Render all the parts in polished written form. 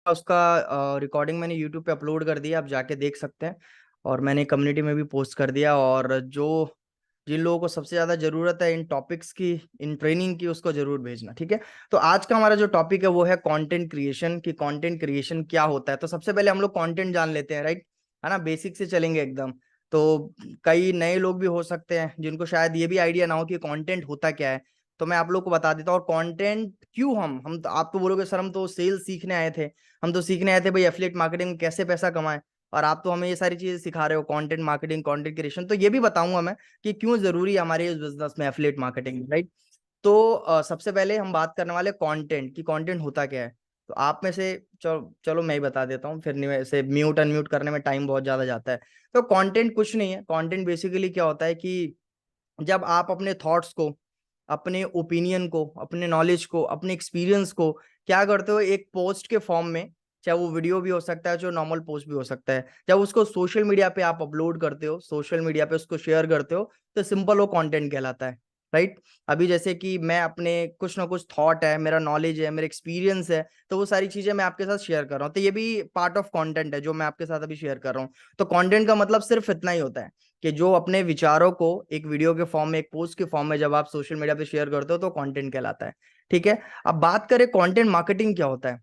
उसका रिकॉर्डिंग मैंने यूट्यूब पे अपलोड कर दिया, आप जाके देख सकते हैं। और मैंने कम्युनिटी में भी पोस्ट कर दिया। और जो जिन लोगों को सबसे ज्यादा जरूरत है इन टॉपिक्स की, इन ट्रेनिंग की, उसको जरूर भेजना, ठीक है। तो आज का हमारा जो टॉपिक है वो है कंटेंट क्रिएशन, कि कंटेंट क्रिएशन क्या होता है। तो सबसे पहले हम लोग कंटेंट जान लेते हैं, राइट, है ना, बेसिक से चलेंगे एकदम। तो कई नए लोग भी हो सकते हैं जिनको शायद ये भी आइडिया ना हो कि कंटेंट होता क्या है। तो मैं आप लोग को बता देता हूँ। और कंटेंट क्यों, हम तो, आप तो बोलोगे सर हम तो सेल्स सीखने आए थे, हम तो सीखने आए थे भाई एफिलिएट मार्केटिंग में कैसे पैसा कमाएं, और आप तो हमें ये सारी चीजें सिखा रहे हो, कंटेंट मार्केटिंग, कंटेंट क्रिएशन। तो ये भी बताऊंगा मैं कि क्यों जरूरी है हमारे इस बिजनेस में एफिलिएट मार्केटिंग, राइट। तो सबसे पहले हम बात करने वाले कंटेंट की, कंटेंट होता क्या है। तो आप में से चलो चलो मैं ही बता देता हूँ, फिर नहीं वैसे म्यूट अनम्यूट करने में टाइम बहुत ज्यादा जाता है। तो कंटेंट कुछ नहीं है। कंटेंट बेसिकली क्या होता है कि जब आप अपने थॉट्स को, अपने ओपिनियन को, अपने नॉलेज को, अपने एक्सपीरियंस को क्या करते हो एक पोस्ट के फॉर्म में, चाहे वो वीडियो भी हो सकता है, जो नॉर्मल पोस्ट भी हो सकता है, जब उसको सोशल मीडिया पे आप अपलोड करते हो, सोशल मीडिया पे उसको शेयर करते हो, तो सिंपल वो कंटेंट कहलाता है, राइट। अभी जैसे कि मैं अपने कुछ ना कुछ थॉट है, मेरा नॉलेज है, मेरा एक्सपीरियंस है, तो वो सारी चीजें मैं आपके साथ शेयर कर रहा हूँ, तो ये भी पार्ट ऑफ कंटेंट है जो मैं आपके साथ अभी शेयर कर रहा हूँ। तो कंटेंट का मतलब सिर्फ इतना ही होता है कि जो अपने विचारों को एक वीडियो के फॉर्म में, एक पोस्ट के फॉर्म में जब आप सोशल मीडिया पे शेयर करते हो तो कंटेंट कहलाता है, ठीक है। अब बात करें कंटेंट मार्केटिंग क्या होता है,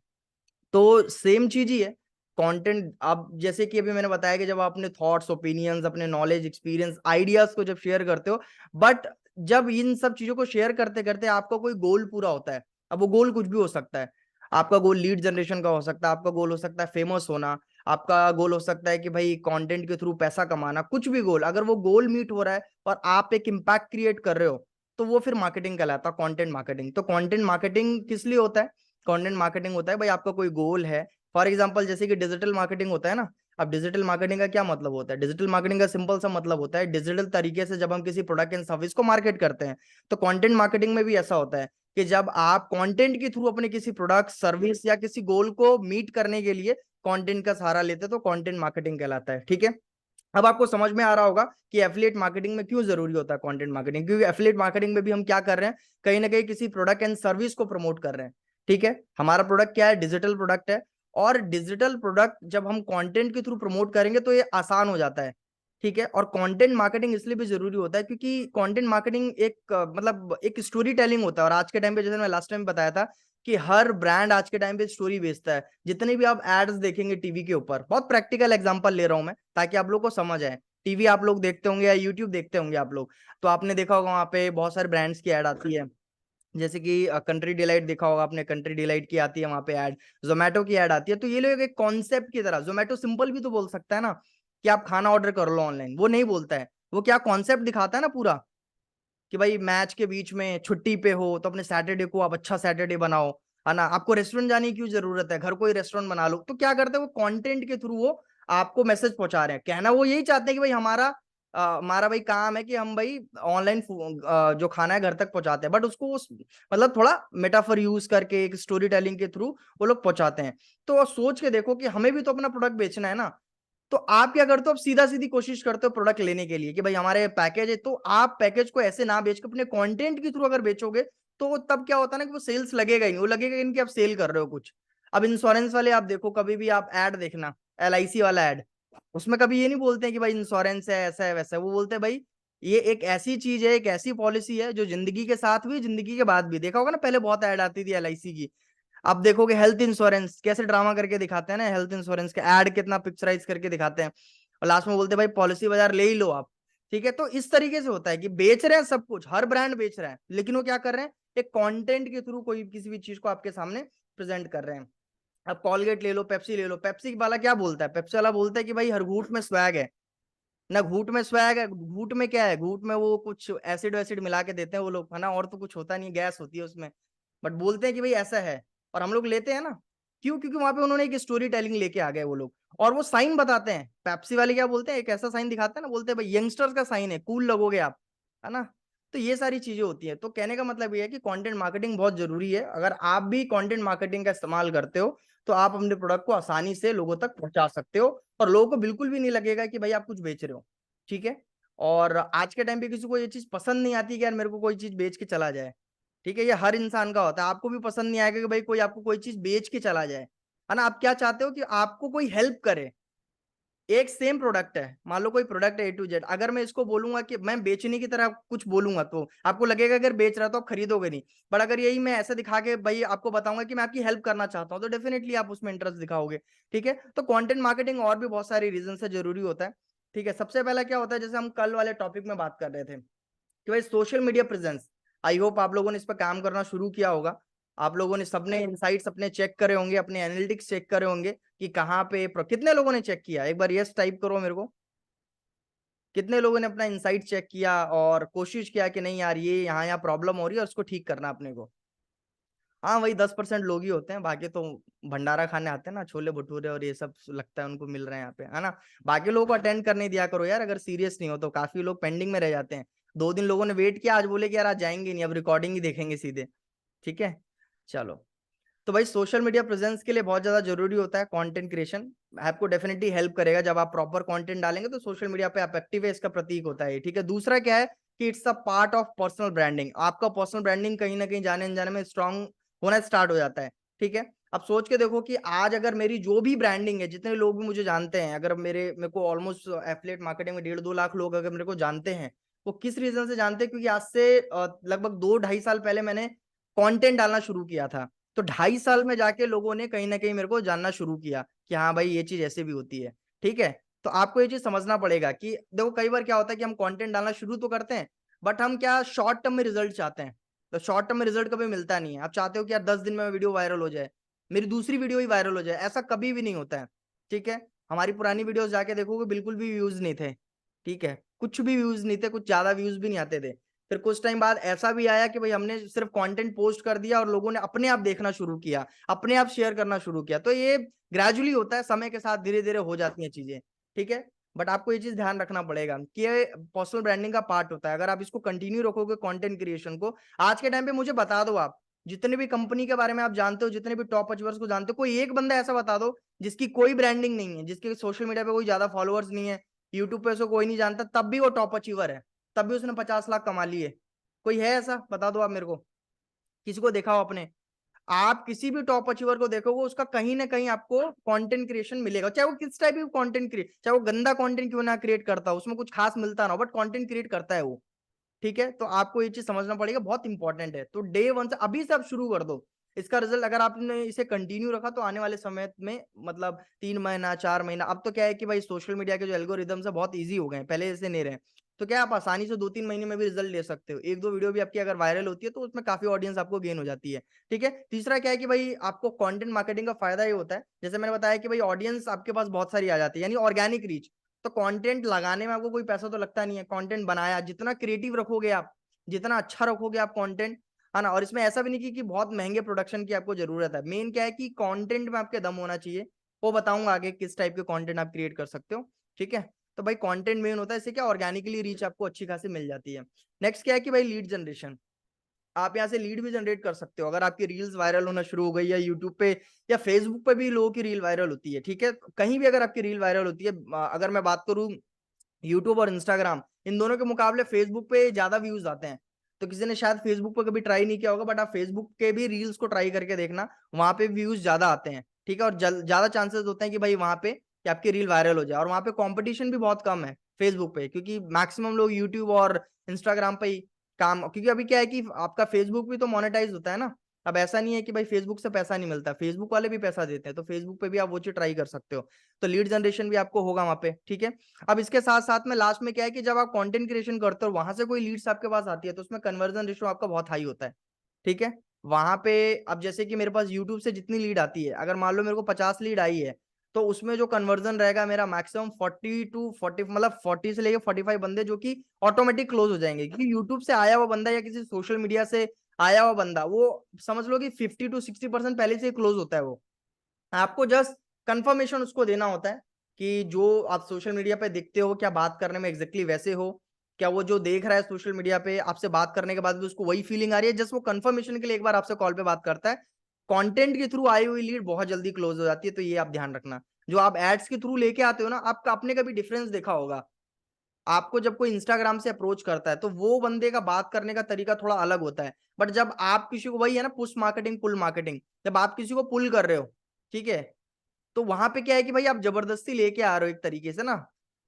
तो सेम चीज ही है। कंटेंट, आप जैसे कि अभी मैंने बताया कि जब आप अपने थॉट्स, ओपिनियंस, अपने नॉलेज, एक्सपीरियंस, आइडियाज को जब शेयर करते हो, बट जब इन सब चीजों को शेयर करते करते आपका कोई गोल पूरा होता है। अब वो गोल कुछ भी हो सकता है। आपका गोल लीड जनरेशन का हो सकता है, आपका गोल हो सकता है फेमस होना, आपका गोल हो सकता है कि भाई कंटेंट के थ्रू पैसा कमाना, कुछ भी गोल, अगर वो गोल मीट हो रहा है और आप एक इम्पैक्ट क्रिएट कर रहे हो, तो वो फिर मार्केटिंग कहलाता है, कंटेंट मार्केटिंग। तो कंटेंट मार्केटिंग किस लिए होता है? कंटेंट मार्केटिंग होता है भाई आपका कोई गोल है। फॉर एग्जांपल जैसे कि डिजिटल मार्केटिंग होता है ना। अब डिजिटल मार्केटिंग का क्या मतलब होता है? डिजिटल मार्केटिंग का सिंपल सा मतलब होता है डिजिटल तरीके से जब हम किसी प्रोडक्ट एंड सर्विस को मार्केट करते हैं। तो कंटेंट मार्केटिंग में भी ऐसा होता है कि जब आप कंटेंट के थ्रू अपने किसी प्रोडक्ट, सर्विस या किसी गोल को मीट करने के लिए कंटेंट का सहारा लेते हैं, तो कंटेंट मार्केटिंग कहलाता है, ठीक है। अब आपको समझ में आ रहा होगा कि एफिलिएट मार्केटिंग में क्यों जरूरी होता है कंटेंट मार्केटिंग, क्योंकि एफिलिएट मार्केटिंग में भी हम क्या कर रहे हैं, कहीं ना कहीं किसी प्रोडक्ट एंड सर्विस को प्रमोट कर रहे हैं, ठीक है। हमारा प्रोडक्ट क्या है? डिजिटल प्रोडक्ट है। और डिजिटल प्रोडक्ट जब हम कंटेंट के थ्रू प्रमोट करेंगे तो ये आसान हो जाता है, ठीक है। और कंटेंट मार्केटिंग इसलिए भी जरूरी होता है क्योंकि कंटेंट मार्केटिंग एक मतलब एक स्टोरी टेलिंग होता है। और आज के टाइम पे, जैसे मैं लास्ट टाइम बताया था, कि हर ब्रांड आज के टाइम पे स्टोरी बेचता है। जितने भी आप एड्स देखेंगे टीवी के ऊपर, बहुत प्रैक्टिकल एग्जांपल ले रहा हूं मैं ताकि आप लोग को समझ आए। टीवी आप लोग देखते होंगे या यूट्यूब देखते होंगे आप लोग, तो आपने देखा होगा वहां पे बहुत सारे ब्रांड्स की ऐड आती है। जैसे कि कंट्री डिलाइट देखा होगा आपने, कंट्री डिलाइट की आती है वहां पे ऐड, जोमेटो की ऐड आती है। तो ये लोग एक कॉन्सेप्ट की तरह, जोमेटो सिंपल भी तो बोल सकता है ना कि आप खाना ऑर्डर कर लो ऑनलाइन, वो नहीं बोलता है। वो क्या कॉन्सेप्ट दिखाता है ना पूरा, कि भाई मैच के बीच में छुट्टी पे हो तो अपने सैटरडे को आप अच्छा सैटरडे बनाओ, है ना। आपको रेस्टोरेंट जाने की क्यों जरूरत है, घर को ही रेस्टोरेंट बना लो। तो क्या करते हैं वो कंटेंट के थ्रू वो आपको मैसेज पहुंचा रहे हैं। कहना वो यही चाहते हैं कि भाई हमारा भाई काम है कि हम भाई ऑनलाइन जो खाना है घर तक पहुंचाते हैं, बट उसको उस मतलब थोड़ा मेटाफर यूज करके एक स्टोरी टेलिंग के थ्रू वो लोग पहुंचाते हैं। तो सोच के देखो कि हमें भी तो अपना प्रोडक्ट बेचना है ना। तो आप क्या करते हो? आप सीधा सीधी कोशिश करते हो प्रोडक्ट लेने के लिए कि भाई हमारे पैकेज है, तो आप पैकेज को ऐसे ना बेच के अपने कंटेंट के थ्रू अगर बेचोगे, तो तब क्या होता है ना कि वो सेल्स लगेगा ही नहीं, वो लगेगा इनकी आप सेल कर रहे हो कुछ। अब इंश्योरेंस वाले आप देखो, कभी भी आप ऐड देखना, LIC वाला ऐड, उसमें कभी ये नहीं बोलते हैं कि भाई इंश्योरेंस है, ऐसा है वैसा है। वो बोलते हैं भाई ये एक ऐसी चीज है, एक ऐसी पॉलिसी है जो जिंदगी के साथ भी, जिंदगी के बाद भी। देखा होगा ना, पहले बहुत ऐड आती थी LIC की। आप देखोगे हेल्थ इंश्योरेंस कैसे ड्रामा करके दिखाते हैं ना, हेल्थ इंश्योरेंस का एड कितना पिक्चराइज करके दिखाते हैं, और लास्ट में बोलते हैं भाई पॉलिसी बाजार ले ही लो आप, ठीक है। तो इस तरीके से होता है कि बेच रहे हैं सब कुछ, हर ब्रांड बेच रहा है, लेकिन वो क्या कर रहे हैं, एक कंटेंट के थ्रू कोई किसी भी चीज को आपके सामने प्रेजेंट कर रहे हैं। अब कॉलगेट ले लो, पेप्सी ले लो, पेप्सी वाला क्या बोलता है? पेप्सी वाला बोलता है कि भाई हर घूंट में स्वैग है। ना घूंट में स्वैग है, घूंट में क्या है, घूंट में वो कुछ एसिड वैसिड मिला के देते हैं वो लोग, है ना, और तो कुछ होता नहीं, गैस होती है उसमें, बट बोलते हैं कि भाई ऐसा है। और हम लोग लेते हैं ना, क्यों? क्योंकि वहां पे उन्होंने एक स्टोरी टेलिंग लेके आ गए वो लोग, और वो साइन बताते हैं। पेप्सी वाले क्या बोलते हैं, एक ऐसा साइन दिखाते हैं ना, बोलते हैं भाई यंगस्टर्स का साइन है, कूल लगोगे आप, है ना। तो ये सारी चीजें होती है। तो कहने का मतलब ये है कि कंटेंट मार्केटिंग बहुत जरूरी है। अगर आप भी कंटेंट मार्केटिंग का इस्तेमाल करते हो, तो आप अपने प्रोडक्ट को आसानी से लोगों तक पहुंचा सकते हो, और लोगों को बिल्कुल भी नहीं लगेगा कि भाई आप कुछ बेच रहे हो, ठीक है। और आज के टाइम पे किसी को ये चीज पसंद नहीं आती कि यार मेरे को कोई चीज बेच के चला जाए, ठीक है। ये हर इंसान का होता है, आपको भी पसंद नहीं आएगा कि भाई कोई आपको कोई चीज बेच के चला जाए, है ना। आप क्या चाहते हो कि आपको कोई हेल्प करे। एक सेम प्रोडक्ट है, मान लो कोई प्रोडक्ट है A to Z, अगर मैं इसको बोलूंगा कि मैं बेचने की तरह कुछ बोलूंगा तो आपको लगेगा अगर बेच रहा तो आप खरीदोगे नहीं। बट अगर यही मैं ऐसे दिखा के भाई आपको बताऊंगा कि मैं आपकी हेल्प करना चाहता हूँ, तो डेफिनेटली आप उसमें इंटरेस्ट दिखाओगे। ठीक है, तो कंटेंट मार्केटिंग और भी बहुत सारी रीजन से जरूरी होता है। ठीक है, सबसे पहला क्या होता है, जैसे हम कल वाले टॉपिक में बात कर रहे थे कि भाई social media presence. I hope आप लोगों ने इस पर काम करना शुरू किया होगा। आप लोगों ने सबने इनसाइट्स अपने चेक करे होंगे, अपने एनालिटिक्स चेक करे होंगे कि कहाँ पे कितने लोगों ने चेक किया, एक बार यस टाइप करो मेरे को। कितने लोगों ने अपना इनसाइट चेक किया और कोशिश किया कि नहीं यार ये यहाँ प्रॉब्लम हो रही है और उसको ठीक करना अपने को। हाँ, वही 10% लोग ही होते हैं, बाकी तो भंडारा खाने आते हैं ना, छोले भटूरे और ये सब लगता है उनको मिल रहे हैं यहाँ पे, है ना। बाकी लोगों को अटेंड करने दिया करो यार, अगर सीरियस नहीं हो तो। काफी लोग पेंडिंग में रह जाते हैं, 2 दिन लोगों ने वेट किया, आज बोले कि यार आज जाएंगे नहीं, अब रिकॉर्डिंग ही देखेंगे सीधे। ठीक है, चलो। तो भाई सोशल मीडिया प्रेजेंस के लिए बहुत ज्यादा जरूरी होता है कंटेंट क्रिएशन। आपको डेफिनेटली हेल्प करेगा, जब आप प्रॉपर कंटेंट डालेंगे तो सोशल मीडिया पे आप एक्टिव है, इसका प्रतीक होता है। ठीक है, दूसरा क्या है कि it's a part of personal branding. आपका पर्सनल ब्रांडिंग कहीं ना कहीं जाने अनजाने में स्ट्रांग होना स्टार्ट हो जाता है। ठीक है, अब सोच के देखो कि आज अगर मेरी जो भी ब्रांडिंग है, जितने लोग भी मुझे जानते हैं, अगर मेरे को ऑलमोस्ट एफिलिएट मार्केटिंग में 1.5-2 लाख लोग अगर मेरे को जानते हैं, वो किस रीजन से जानते हैं, क्योंकि आज से लगभग 2-2.5 साल पहले मैंने कंटेंट डालना शुरू किया था। तो 2.5 साल में जाके लोगों ने कहीं ना कहीं मेरे को जानना शुरू किया कि हाँ भाई ये चीज ऐसे भी होती है। ठीक है, तो आपको ये चीज समझना पड़ेगा कि देखो कई बार क्या होता है कि हम कंटेंट डालना शुरू तो करते हैं, बट हम क्या शॉर्ट टर्म में रिजल्ट चाहते हैं। तो शॉर्ट टर्म में रिजल्ट कभी मिलता नहीं है। आप चाहते हो कि यार 10 दिन में वीडियो वायरल हो जाए, मेरी दूसरी वीडियो ही वायरल हो जाए, ऐसा कभी भी नहीं होता है। ठीक है, हमारी पुरानी वीडियोस जाके देखोगे बिल्कुल भी व्यूज नहीं थे। ठीक है, कुछ भी व्यूज नहीं थे, कुछ ज्यादा व्यूज भी नहीं आते थे। फिर कुछ टाइम बाद ऐसा भी आया कि भाई हमने सिर्फ कंटेंट पोस्ट कर दिया और लोगों ने अपने आप देखना शुरू किया, अपने आप शेयर करना शुरू किया। तो ये ग्रेजुअली होता है, समय के साथ धीरे धीरे हो जाती हैं चीजें। ठीक है, बट आपको ये चीज ध्यान रखना पड़ेगा कि ये पर्सनल ब्रांडिंग का पार्ट होता है। अगर आप इसको कंटिन्यू रखोगे कंटेंट क्रिएशन को, आज के टाइम पे मुझे बता दो, आप जितने भी कंपनी के बारे में आप जानते हो, जितने भी टॉप अचीवर्स को जानते हो, कोई एक बंदा ऐसा बता दो जिसकी कोई ब्रांडिंग नहीं है, जिसके सोशल मीडिया पे कोई ज्यादा फॉलोअर्स नहीं है, यूट्यूब पे उसको कोई नहीं जानता, तब भी वो टॉप अचीवर है, तब भी उसने 50 लाख कमा लिए। कोई है ऐसा, बता दो आप मेरे को, किसी को देखा हो आपने। आप किसी भी टॉप अचीवर को देखोगे, उसका कहीं ना कहीं आपको कंटेंट क्रिएशन मिलेगा, चाहे वो किस टाइप की कंटेंट क्रिएट, चाहे वो गंदा कंटेंट क्यों ना क्रिएट करता हो, उसमें कुछ खास मिलता ना हो, बट कंटेंट क्रिएट करता है वो। ठीक है, तो आपको ये चीज समझना पड़ेगा, बहुत इंपॉर्टेंट है। तो डे वन से अभी से आप शुरू कर दो। इसका रिजल्ट अगर आपने इसे कंटिन्यू रखा तो आने वाले समय में, मतलब 3 महीना 4 महीना, अब तो क्या है कि भाई सोशल मीडिया के जो एल्गोरिदम्स है बहुत ईजी हो गए हैं, पहले ऐसे नहीं रहे। तो क्या आप आसानी से 2-3 महीने में भी रिजल्ट ले सकते हो। 1-2 वीडियो भी आपकी अगर वायरल होती है तो उसमें काफी ऑडियंस आपको गेन हो जाती है। ठीक है, तीसरा क्या है कि भाई आपको कंटेंट मार्केटिंग का फायदा ये होता है, जैसे मैंने बताया कि भाई ऑडियंस आपके पास बहुत सारी आ जाती है, यानी ऑर्गेनिक रीच। तो कंटेंट लगाने में आपको कोई पैसा तो लगता नहीं है, कंटेंट बनाया, जितना क्रिएटिव रखोगे आप, जितना अच्छा रखोगे आप कंटेंट, है ना। और इसमें ऐसा भी नहीं कि बहुत महंगे प्रोडक्शन की आपको जरूरत है, मेन क्या है कि कंटेंट में आपके दम होना चाहिए। वो बताऊंगा आगे किस टाइप के कंटेंट आप क्रिएट कर सकते हो। ठीक है, तो भाई कंटेंट मेन होता है, इससे क्या ऑर्गेनिकली रीच आपको अच्छी खासी मिल जाती है। नेक्स्ट क्या है कि भाई लीड जनरेशन। आप यहाँ से लीड भी जनरेट कर सकते हो, अगर आपकी रील्स वायरल होना शुरू हो गई, या यूट्यूब पे या फेसबुक पे भी लोगों की रील वायरल होती है। ठीक है, कहीं भी अगर आपकी रील वायरल होती है, अगर मैं बात करूं यूट्यूब और इंस्टाग्राम, इन दोनों के मुकाबले फेसबुक पे ज्यादा व्यूज आते हैं। तो किसी ने शायद फेसबुक पे कभी ट्राई नहीं किया होगा, बट आप फेसबुक के भी रील्स को ट्राई करके देखना, वहां पे व्यूज ज्यादा आते हैं। ठीक है, और ज्यादा चांसेस होते हैं कि भाई वहां पे कि आपकी रील वायरल हो जाए, और वहां पे कंपटीशन भी बहुत कम है फेसबुक पे, क्योंकि मैक्सिमम लोग यूट्यूब और इंस्टाग्राम पे ही काम, क्योंकि अभी क्या है कि आपका फेसबुक भी तो मोनेटाइज होता है ना। अब ऐसा नहीं है कि भाई फेसबुक से पैसा नहीं मिलता, फेसबुक वाले भी पैसा देते हैं, तो फेसबुक पे भी आप वो चीज ट्राई कर सकते हो। तो लीड जनरेशन भी आपको होगा वहां पे। ठीक है, अब इसके साथ साथ में लास्ट में क्या है कि जब आप कंटेंट क्रिएशन करते हो, वहां से कोई लीड्स आपके पास आती है, तो उसमें कन्वर्जन रेशियो आपका बहुत हाई होता है। ठीक है, वहां पे अब जैसे कि मेरे पास यूट्यूब से जितनी लीड आती है, अगर मान लो मेरे को 50 लीड आई है, तो उसमें जो कन्वर्जन रहेगा मेरा मैक्सिमम 40 to 40, मतलब 40 से लेके 45 बंदे जो कि ऑटोमेटिक क्लोज हो जाएंगे, क्योंकि यूट्यूब से आया हुआ बंदा या किसी सोशल मीडिया से आया हुआ बंदा, वो समझ लो कि 50 to 60% पहले से क्लोज होता है। वो आपको जस्ट कंफर्मेशन उसको देना होता है कि जो आप सोशल मीडिया पे दिखते हो, क्या बात करने में एग्जैक्टली वैसे हो, क्या वो जो देख रहा है सोशल मीडिया पे आपसे बात करने के बाद भी उसको वही फीलिंग आ रही है। जस्ट वो कंफर्मेशन के लिए एक बार आपसे कॉल पे बात करता है। कंटेंट के थ्रू आई हुई लीड बहुत जल्दी क्लोज हो जाती है, तो ये आप ध्यान रखना। जो आप एड्स के थ्रू लेके आते हो ना, आपका अपने का भी डिफरेंस देखा होगा। आपको जब कोई इंस्टाग्राम से अप्रोच करता है, तो वो बंदे का बात करने का तरीका थोड़ा अलग होता है, बट जब आप किसी को, वही है ना पुश मार्केटिंग पुल मार्केटिंग, जब आप किसी को पुल कर रहे हो, ठीक है, तो वहां पे क्या है कि भाई आप जबरदस्ती लेके आ रहे हो एक तरीके से ना,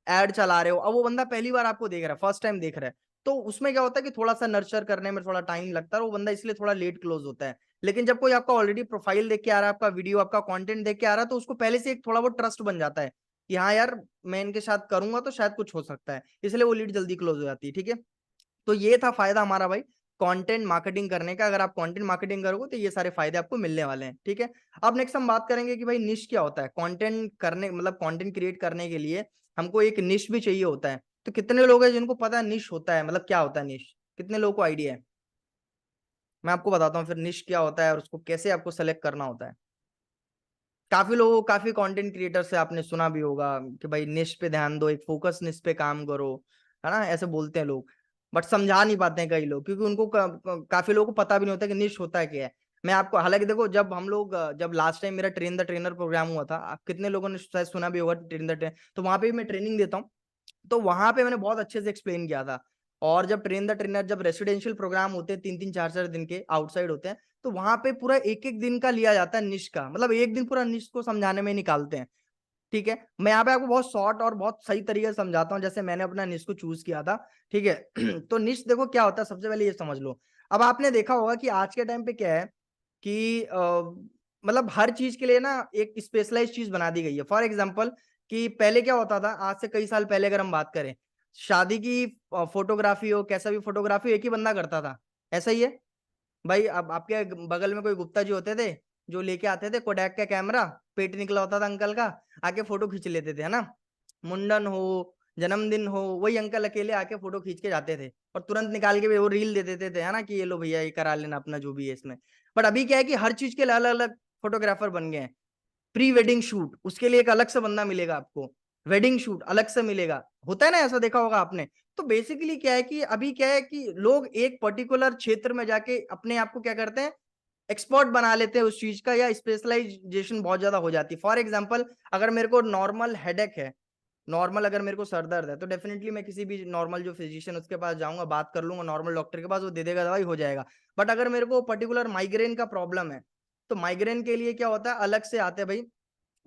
एड चला रहे हो। अब वो बंदा पहली बार आपको देख रहा है, फर्स्ट टाइम देख रहा है, तो उसमें क्या होता है कि थोड़ा सा नर्चर करने में थोड़ा टाइम लगता है, और वो बंदा इसलिए थोड़ा लेट क्लोज होता है। लेकिन जब कोई आपका ऑलरेडी प्रोफाइल देख के आ रहा है, आपका वीडियो, आपका कंटेंट देख के आ रहा है, तो उसको पहले से एक थोड़ा बहुत ट्रस्ट बन जाता है कि हाँ यार, मैं इनके साथ करूंगा तो शायद कुछ हो सकता है, इसलिए वो लीड जल्दी क्लोज हो जाती है। ठीक है, तो ये था फायदा हमारा भाई कंटेंट मार्केटिंग करने का। अगर आप कंटेंट मार्केटिंग करोगे तो ये सारे फायदे आपको मिलने वाले हैं। ठीक है, अब नेक्स्ट हम बात करेंगे कि भाई निश क्या होता है। कंटेंट करने मतलब कंटेंट क्रिएट करने के लिए हमको एक निश भी चाहिए होता है। तो कितने लोग हैं जिनको पता है निश होता है, मतलब क्या होता है निश, कितने लोगों को आइडिया है? मैं आपको बताता हूँ फिर निश क्या होता है और उसको कैसे आपको सेलेक्ट करना होता है। काफी लोगों, काफी कंटेंट क्रिएटर से आपने सुना भी होगा कि भाई निश पे ध्यान दो, एक फोकस निश पे काम करो, है ना, ऐसे बोलते हैं लोग। बट समझा नहीं पाते हैं कई लोग, क्योंकि उनको काफी लोगों को पता भी नहीं होता कि निश होता है क्या है। मैं आपको, हालांकि देखो, जब हम लोग जब लास्ट टाइम मेरा ट्रेन द ट्रेनर प्रोग्राम हुआ था, आप कितने लोगों ने शायद सुना भी होगा ट्रेन द ट्रेन, तो वहां पे भी मैं ट्रेनिंग देता हूँ। तो वहां पे मैंने बहुत अच्छे से एक्सप्लेन किया था। और जब ट्रेन द ट्रेनर, जब रेसिडेंशियल प्रोग्राम होते हैं 3-3 4-4 दिन के, आउटसाइड होते हैं, तो वहां पे पूरा एक एक दिन का लिया जाता है निश का, मतलब एक दिन पूरा निश को समझाने में निकालते हैं। ठीक है, मैं यहाँ पे आपको बहुत शॉर्ट और बहुत सही तरीके से समझाता हूँ, जैसे मैंने अपना निश को चूज किया था। ठीक है तो निश देखो क्या होता है, सबसे पहले ये समझ लो। अब आपने देखा होगा कि आज के टाइम पे क्या है कि मतलब हर चीज के लिए ना एक स्पेशलाइज चीज बना दी गई है। फॉर एग्जाम्पल, कि पहले क्या होता था, आज से कई साल पहले अगर हम बात करें, शादी की फोटोग्राफी हो, कैसा भी फोटोग्राफी एक ही बंदा करता था। ऐसा ही है भाई। अब आपके बगल में कोई गुप्ता जी होते थे, जो लेके आते थे कोडैक का कैमरा, पेट निकला होता था अंकल का, आके फोटो खींच लेते थे, है ना। मुंडन हो, जन्मदिन हो, वही अंकल अकेले आके फोटो खींच के जाते थे, और तुरंत निकाल के भी वो रील दे देते थे, है ना, कि ये लो भैया, ये करा लेना अपना जो भी है इसमें। बट अभी क्या है कि हर चीज के लिए अलग अलग फोटोग्राफर बन गए हैं। प्री वेडिंग शूट, उसके लिए एक अलग से बंदा मिलेगा आपको, वेडिंग शूट अलग से मिलेगा, होता है ना, ऐसा देखा होगा आपने। तो बेसिकली क्या है कि अभी क्या है कि लोग एक पर्टिकुलर क्षेत्र में जाके अपने आप को क्या करते हैं, एक्सपर्ट बना लेते हैं उस चीज का, या स्पेशलाइजेशन बहुत ज्यादा हो जाती है। फॉर एग्जाम्पल, अगर मेरे को नॉर्मल हेडेक है, नॉर्मल अगर मेरे को सर दर्द है, तो डेफिनेटली मैं किसी भी नॉर्मल जो फिजिशियन उसके पास जाऊंगा, बात कर लूंगा नॉर्मल डॉक्टर के पास, वो दे देगा दवाई, हो जाएगा। बट अगर मेरे को पर्टिकुलर माइग्रेन का प्रॉब्लम है, तो माइग्रेन के लिए क्या होता है, अलग से आते हैं भाई,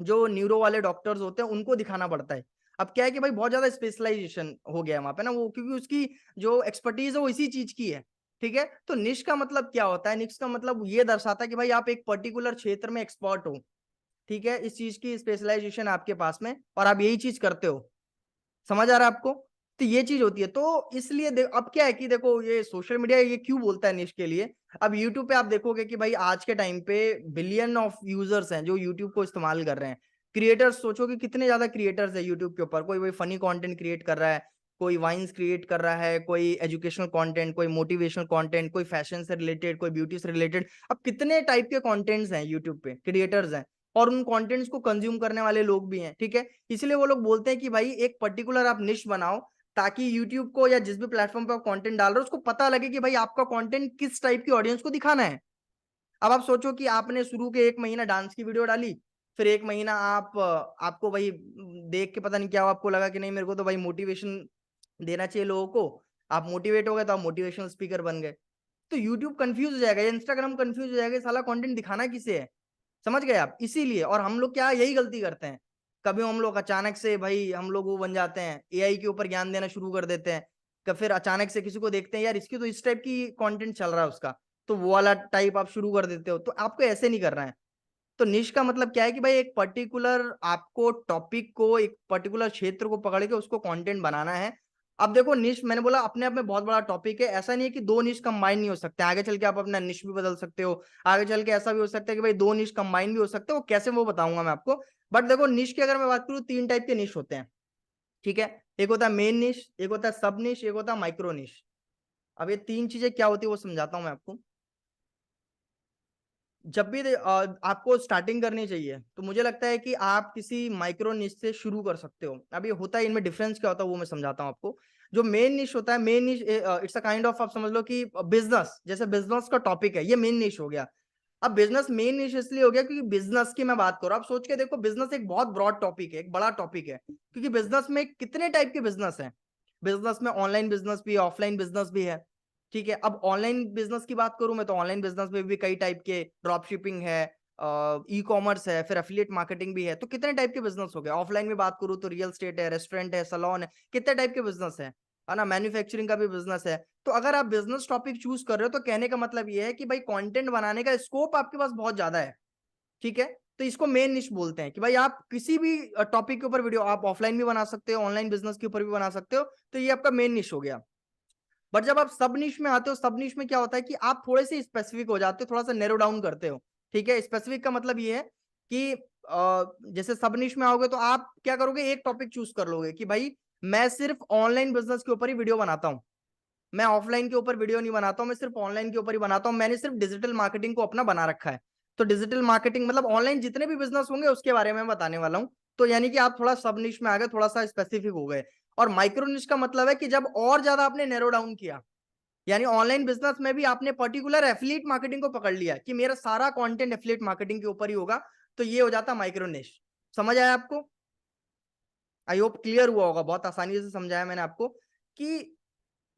जो न्यूरो वाले डॉक्टर्स होते हैं उनको दिखाना पड़ता है। अब क्या है कि भाई बहुत ज्यादा स्पेशलाइजेशन हो गया है वहां पे ना, वो क्योंकि उसकी जो एक्सपर्टीज है वो इसी चीज की है। ठीक है, तो निश का मतलब क्या होता है, निश का मतलब ये दर्शाता है कि भाई आप एक पर्टिकुलर क्षेत्र में एक्सपर्ट हो। ठीक है, इस चीज की स्पेशलाइजेशन आपके पास में, और आप यही चीज करते हो। समझ आ रहा है आपको? तो ये चीज होती है। तो इसलिए अब क्या है कि देखो, ये सोशल मीडिया ये क्यों बोलता है निश के लिए। अब यूट्यूब पे आप देखोगे कि भाई आज के टाइम पे बिलियन ऑफ यूजर्स हैं जो यूट्यूब को इस्तेमाल कर रहे हैं। क्रिएटर्स, सोचो कि कितने ज्यादा क्रिएटर्स है यूट्यूब के ऊपर। कोई फनी कंटेंट क्रिएट कर रहा है, कोई वाइन्स क्रिएट कर रहा है, कोई एजुकेशनल कंटेंट, कोई मोटिवेशनल कंटेंट, कोई फैशन से रिलेटेड, कोई ब्यूटी से रिलेटेड। अब कितने टाइप के कंटेंट्स हैं यूट्यूब पे, क्रिएटर्स हैं, और उन कंटेंट्स को कंज्यूम करने वाले लोग भी हैं। ठीक है, इसलिए वो लोग बोलते हैं कि भाई एक पर्टिकुलर आप निश बनाओ, ताकि यूट्यूब को या जिस भी प्लेटफॉर्म पे आप कंटेंट डाल रहे हो उसको पता लगे कि भाई आपका कंटेंट किस टाइप की ऑडियंस को दिखाना है। अब आप सोचो कि आपने शुरू के 1 महीना डांस की वीडियो डाली, फिर 1 महीना आपको भाई देख के पता नहीं क्या हुआ, आपको लगा कि नहीं मेरे को तो भाई मोटिवेशन देना चाहिए लोगों को, आप मोटिवेट हो गए, तो आप मोटिवेशनल स्पीकर बन गए। तो यूट्यूब कंफ्यूज हो जाएगा, इंस्टाग्राम कंफ्यूज हो जाएगा, साला कंटेंट दिखाना किसे है। समझ गए आप? इसीलिए, और हम लोग क्या यही गलती करते हैं, कभी हम लोग अचानक से भाई हम लोग वो बन जाते हैं, एआई के ऊपर ज्ञान देना शुरू कर देते हैं। फिर अचानक से किसी को देखते हैं, यार इसकी तो इस टाइप की कंटेंट चल रहा है उसका, तो वो वाला टाइप आप शुरू कर देते हो। तो आपको ऐसे नहीं करना है। तो निश का मतलब क्या है कि भाई एक पर्टिकुलर आपको टॉपिक को, एक पर्टिकुलर क्षेत्र को पकड़ के उसको कंटेंट बनाना है। अब देखो, निश मैंने बोला अपने आप में बहुत बड़ा टॉपिक है, ऐसा नहीं है कि दो निश कंबाइन नहीं हो सकते, आगे चल के आप अपना निश भी बदल सकते हो। आगे चल के ऐसा भी हो सकता है कि भाई दो निश कंबाइन भी हो सकते हो, वो कैसे वो बताऊंगा मैं आपको। बट देखो, निश की अगर मैं बात करूँ, 3 टाइप के निश होते हैं। ठीक है, एक होता है मेन निश, एक होता है सब निश, एक होता है माइक्रो निश। अब ये 3 चीजें क्या होती है वो समझाता हूं मैं आपको। जब भी आपको स्टार्टिंग करनी चाहिए, तो मुझे लगता है कि आप किसी माइक्रो निश से शुरू कर सकते हो। अब ये होता है, इनमें डिफरेंस क्या होता है वो मैं समझाता हूँ आपको। जो मेन निश होता है, मेन निश इट्स अ काइंड ऑफ, आप समझ लो कि बिजनेस, जैसे बिजनेस का टॉपिक है, ये मेन निश हो गया। अब बिजनेस मेन निश इसलिए हो गया क्योंकि बिजनेस की मैं बात करूं, आप सोच के देखो, बिजनेस एक बहुत ब्रॉड टॉपिक है, एक बड़ा टॉपिक है, क्योंकि बिजनेस में कितने टाइप के बिजनेस है। बिजनेस में ऑनलाइन बिजनेस भी है, ऑफलाइन बिजनेस भी है। ठीक है, अब ऑनलाइन बिजनेस की बात करूं मैं, तो ऑनलाइन बिजनेस में भी कई टाइप के ड्रॉप शिपिंग है, ई कॉमर्स है, फिर एफिलिएट मार्केटिंग भी है। तो कितने टाइप के बिजनेस हो गए। ऑफलाइन में बात करूँ तो रियल स्टेट है, रेस्टोरेंट है, सलोन है, कितने टाइप के बिजनेस है ना। मैन्युफैक्चरिंग का भी बिजनेस है। तो अगर आप बिजनेस टॉपिक चूज कर रहे हो तो कहने का मतलब ये है कि भाई कंटेंट बनाने का स्कोप आपके पास बहुत ज्यादा है, ठीक है। तो इसको मेन निश बोलते हैं कि भाई आप किसी भी टॉपिक के ऊपर वीडियो आप ऑफलाइन भी बना सकते हो, ऑनलाइन बिजनेस के ऊपर भी बना सकते हो। तो ये आपका मेन निश हो गया। बट जब आप सब निश में आते हो, सब निश में क्या होता है कि आप थोड़े से स्पेसिफिक हो जाते हो, थोड़ा सा नैरो डाउन करते हो, ठीक है। स्पेसिफिक का मतलब ये है कि जैसे सब निश में आओगे तो आप क्या करोगे, एक टॉपिक चूज कर लोगे कि भाई मैं सिर्फ ऑनलाइन बिजनेस के ऊपर ही वीडियो बनाता हूं, मैं ऑफलाइन के ऊपर वीडियो नहीं बनाता हूं, मैं सिर्फ ऑनलाइन के ऊपर ही बनाता हूं, मैंने सिर्फ डिजिटल मार्केटिंग को अपना बना रखा है। तो डिजिटल मार्केटिंग मतलब ऑनलाइन जितने भी बिजनेस होंगे उसके बारे में बताने वाला हूं। तो यानी कि आप थोड़ा सब निश में आ गए, थोड़ा सा स्पेसिफिक हो गए। और माइक्रो निश का मतलब है कि जब और ज्यादा आपने नैरो डाउन किया, यानी ऑनलाइन बिजनेस में भी आपने पर्टिकुलर एफिलिएट मार्केटिंग को पकड़ लिया कि मेरा सारा कंटेंट एफिलिएट मार्केटिंग के ऊपर ही होगा। तो ये हो जाता माइक्रो निश। समझ आया आपको? आई होप क्लियर हुआ होगा, बहुत आसानी से समझाया मैंने आपको कि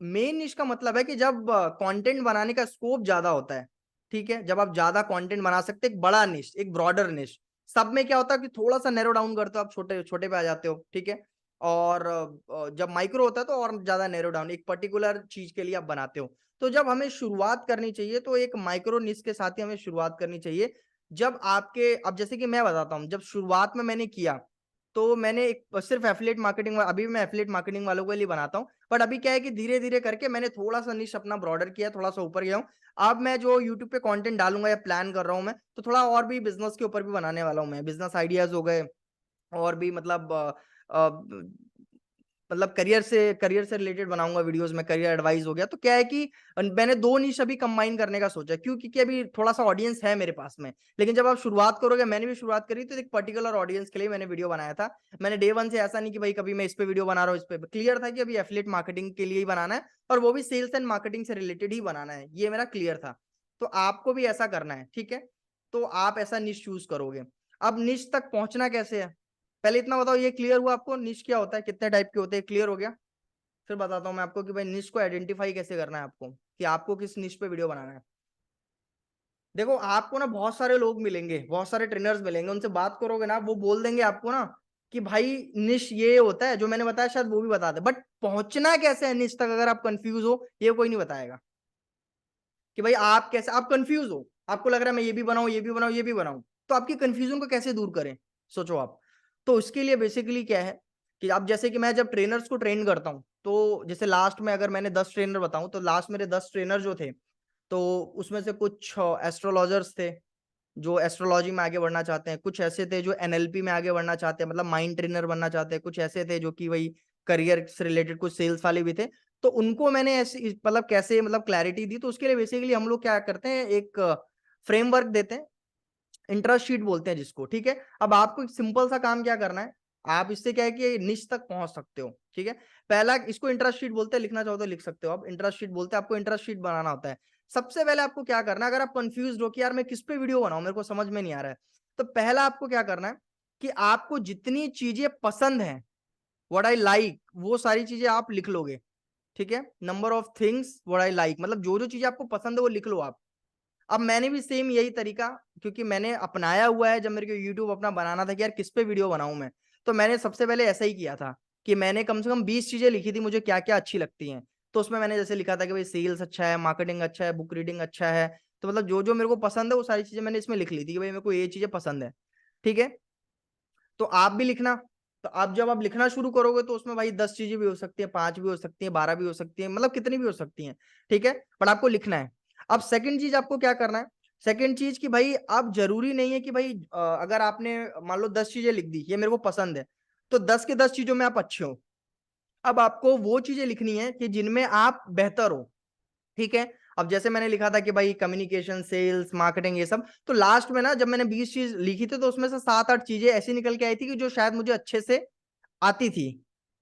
मेन निश का मतलब है कि जब कंटेंट बनाने का स्कोप ज्यादा होता है, ठीक है, जब आप ज्यादा कंटेंट बना सकते हैं, एक बड़ा निश, एक ब्रॉडर निश। सब में क्या होता है कि थोड़ा सा नैरो डाउन करते हो, आप छोटे छोटे पे आ जाते हो, ठीक है। और जब माइक्रो होता है तो और ज्यादा नैरो डाउन एक पर्टिकुलर चीज के लिए आप बनाते हो। तो जब हमें शुरुआत करनी चाहिए तो एक माइक्रो निश के साथ ही हमें शुरुआत करनी चाहिए। जब आपके, अब जैसे कि मैं बताता हूँ, जब शुरुआत में मैंने किया तो मैंने एक सिर्फ एफिलिएट मार्केटिंग, अभी भी मैं एफिलिएट मार्केटिंग वालों के लिए बनाता हूँ। बट अभी क्या है कि धीरे धीरे करके मैंने थोड़ा सा निश अपना ब्रॉडर किया, थोड़ा सा ऊपर गया हूँ। अब मैं जो यूट्यूब पे कंटेंट डालूंगा या प्लान कर रहा हूँ मैं, तो थोड़ा और भी बिजनेस के ऊपर भी बनाने वाला हूँ मैं। बिजनेस आइडियाज हो गए, और भी मतलब मतलब करियर से रिलेटेड बनाऊंगा वीडियोस में, करियर एडवाइस हो गया। तो क्या है कि मैंने दो निश अभी कंबाइन करने का सोचा, क्यों? क्योंकि अभी थोड़ा सा ऑडियंस है मेरे पास में। लेकिन जब आप शुरुआत करोगे, मैंने भी शुरुआत करी तो एक पर्टिकुलर ऑडियंस के लिए मैंने वीडियो बनाया था। मैंने डे वन से ऐसा नहीं कि भाई कभी मैं इस पे वीडियो बना रहा हूँ, इस पे क्लियर था कि अभी एफिलिएट मार्केटिंग के लिए ही बनाना है, और वो भी सेल्स एंड मार्केटिंग से रिलेटेड ही बनाना है, ये मेरा क्लियर था। तो आपको भी ऐसा करना है, ठीक है। तो आप ऐसा निश चूज करोगे। अब निश तक पहुंचना कैसे है, पहले इतना बताओ, ये क्लियर हुआ आपको निश क्या होता है, कितने टाइप के होते हैं, क्लियर हो गया? फिर बताता हूँ मैं आपको कि भाई निश को आइडेंटिफाई कैसे करना है आपको, कि आपको किस निश पे वीडियो बनाना है। देखो आपको ना बहुत सारे लोग मिलेंगे, बहुत सारे ट्रेनर्स मिलेंगे, उनसे बात करोगे ना, वो बोल देंगे आपको ना कि भाई निश ये होता है, जो मैंने बताया शायद वो भी बता दे। बट पहुंचना कैसे है निश तक, अगर आप कंफ्यूज हो, ये कोई नहीं बताएगा। कि भाई आप कैसे, आप कंफ्यूज हो, आपको लग रहा है मैं ये भी बनाऊं, ये भी बनाऊं, ये भी बनाऊं, तो आपकी कंफ्यूजन को कैसे दूर करें, सोचो आप। तो उसके लिए बेसिकली क्या है कि आप, जैसे कि मैं जब ट्रेनर्स को ट्रेन करता हूँ, तो जैसे लास्ट में अगर मैंने 10 ट्रेनर बताऊं, तो लास्ट मेरे 10 ट्रेनर जो थे, तो उसमें से कुछ एस्ट्रोलॉजर्स थे जो एस्ट्रोलॉजी में आगे बढ़ना चाहते हैं, कुछ ऐसे थे जो एनएलपी में आगे बढ़ना चाहते हैं, मतलब माइंड ट्रेनर बनना चाहते हैं, कुछ ऐसे थे जो कि वही करियर से रिलेटेड, कुछ सेल्स वाले भी थे। तो उनको मैंने ऐसे मतलब कैसे मतलब क्लैरिटी दी। तो उसके लिए बेसिकली हम लोग क्या करते हैं, एक फ्रेमवर्क देते हैं, इंटरेस्ट शीट बोलते हैं जिसको, ठीक है। अब आपको एक सिंपल सा काम क्या करना है, आप इससे क्या है कि निश तक पहुंच सकते हो, ठीक है। पहला, इसको इंटरेस्ट शीट बोलते हैं, लिखना चाहो तो लिख सकते हो आप, इंटरेस्ट शीट बोलते हैं। आपको इंटरेस्ट शीट बनाना होता है। सबसे पहले आपको क्या करना है, अगर आप कंफ्यूज हो कि यार मैं किस पे वीडियो बनाऊं, मेरे को समझ में नहीं आ रहा है, तो पहला आपको क्या करना है कि आपको जितनी चीजें पसंद है, व्हाट आई लाइक, वो सारी चीजें आप लिख लोगे, ठीक है। Number of things what I like, मतलब जो जो चीजें आपको पसंद है वो लिख लो आप। अब मैंने भी सेम यही तरीका, क्योंकि मैंने अपनाया हुआ है, जब मेरे को यूट्यूब अपना बनाना था कि यार किस पे वीडियो बनाऊं मैं, तो मैंने सबसे पहले ऐसा ही किया था कि मैंने कम से कम 20 चीजें लिखी थी मुझे क्या क्या अच्छी लगती हैं। तो उसमें मैंने जैसे लिखा था कि भाई सेल्स अच्छा है, मार्केटिंग अच्छा है, बुक रीडिंग अच्छा है। तो मतलब जो जो मेरे को पसंद है वो सारी चीजें मैंने इसमें लिख ली थी कि भाई मेरे को ये चीजें पसंद है, ठीक है। तो आप भी लिखना। तो आप जब आप लिखना शुरू करोगे तो उसमें भाई 10 चीजें भी हो सकती है, 5 भी हो सकती है, 12 भी हो सकती है, मतलब कितनी भी हो सकती है, ठीक है। बट आपको लिखना है। अब सेकंड चीज आपको क्या करना है, सेकंड चीज कि भाई आप, जरूरी नहीं है कि भाई अगर आपने मान लो 10 चीजें लिख दी ये मेरे को पसंद है, तो 10 के 10 चीजों में आप अच्छे हो। अब आपको वो चीजें लिखनी है कि जिनमें आप बेहतर हो, ठीक है। अब जैसे मैंने लिखा था कि भाई कम्युनिकेशन, सेल्स, मार्केटिंग, ये सब, तो लास्ट में ना जब मैंने 20 चीज लिखी थी तो उसमें से 7-8 चीजें ऐसी निकल के आई थी कि जो शायद मुझे अच्छे से आती थी,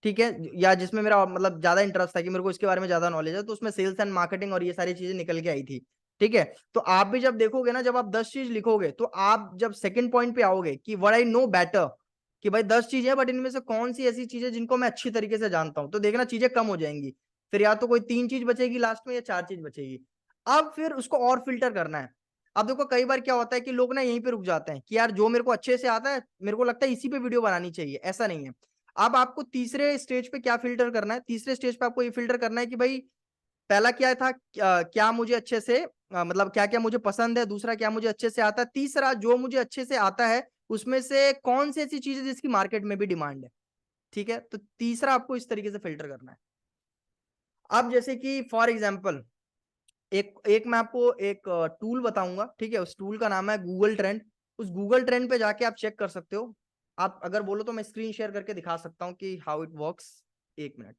ठीक है, या जिसमें मेरा मतलब ज्यादा इंटरेस्ट था कि मेरे को इसके बारे में ज्यादा नॉलेज है। तो उसमें सेल्स एंड मार्केटिंग और ये सारी चीजें निकल के आई थी, ठीक है। तो आप भी जब देखोगे ना, जब आप 10 चीज लिखोगे, तो आप जब सेकंड पॉइंट पे आओगे कि व्हाट आई नो बेटर, कि भाई 10 चीजें बट इनमें से कौन सी ऐसी चीजें जिनको मैं अच्छी तरीके से जानता हूं, तो देखना चीजें कम हो जाएंगी। फिर या तो कोई 3 चीज बचेगी लास्ट में, या 4 चीज बचेगी। अब फिर उसको और फिल्टर करना है। अब देखो कई बार क्या होता है कि लोग ना यहीं पे रुक जाते हैं कि यार जो मेरे को अच्छे से आता है मेरे को लगता है इसी पे वीडियो बनानी चाहिए, ऐसा नहीं है। अब आपको तीसरे स्टेज पे क्या फिल्टर करना है, तीसरे स्टेज पे आपको ये फिल्टर करना है कि भाई पहला क्या था, क्या मुझे अच्छे से मतलब क्या क्या मुझे पसंद है, दूसरा क्या मुझे अच्छे से आता है, तीसरा जो मुझे अच्छे से आता है उसमें से कौन सी ऐसी चीज है जिसकी मार्केट में भी डिमांड है। ठीक है, तो तीसरा आपको इस तरीके से फिल्टर करना है। अब जैसे कि फॉर एग्जाम्पल एक एक मैं आपको एक टूल बताऊंगा, ठीक है, उस टूल का नाम है गूगल ट्रेंड। उस गूगल ट्रेंड पे जाके आप चेक कर सकते हो। आप अगर बोलो तो मैं स्क्रीन शेयर करके दिखा सकता हूँ कि हाउ इट वर्क्स। एक मिनट,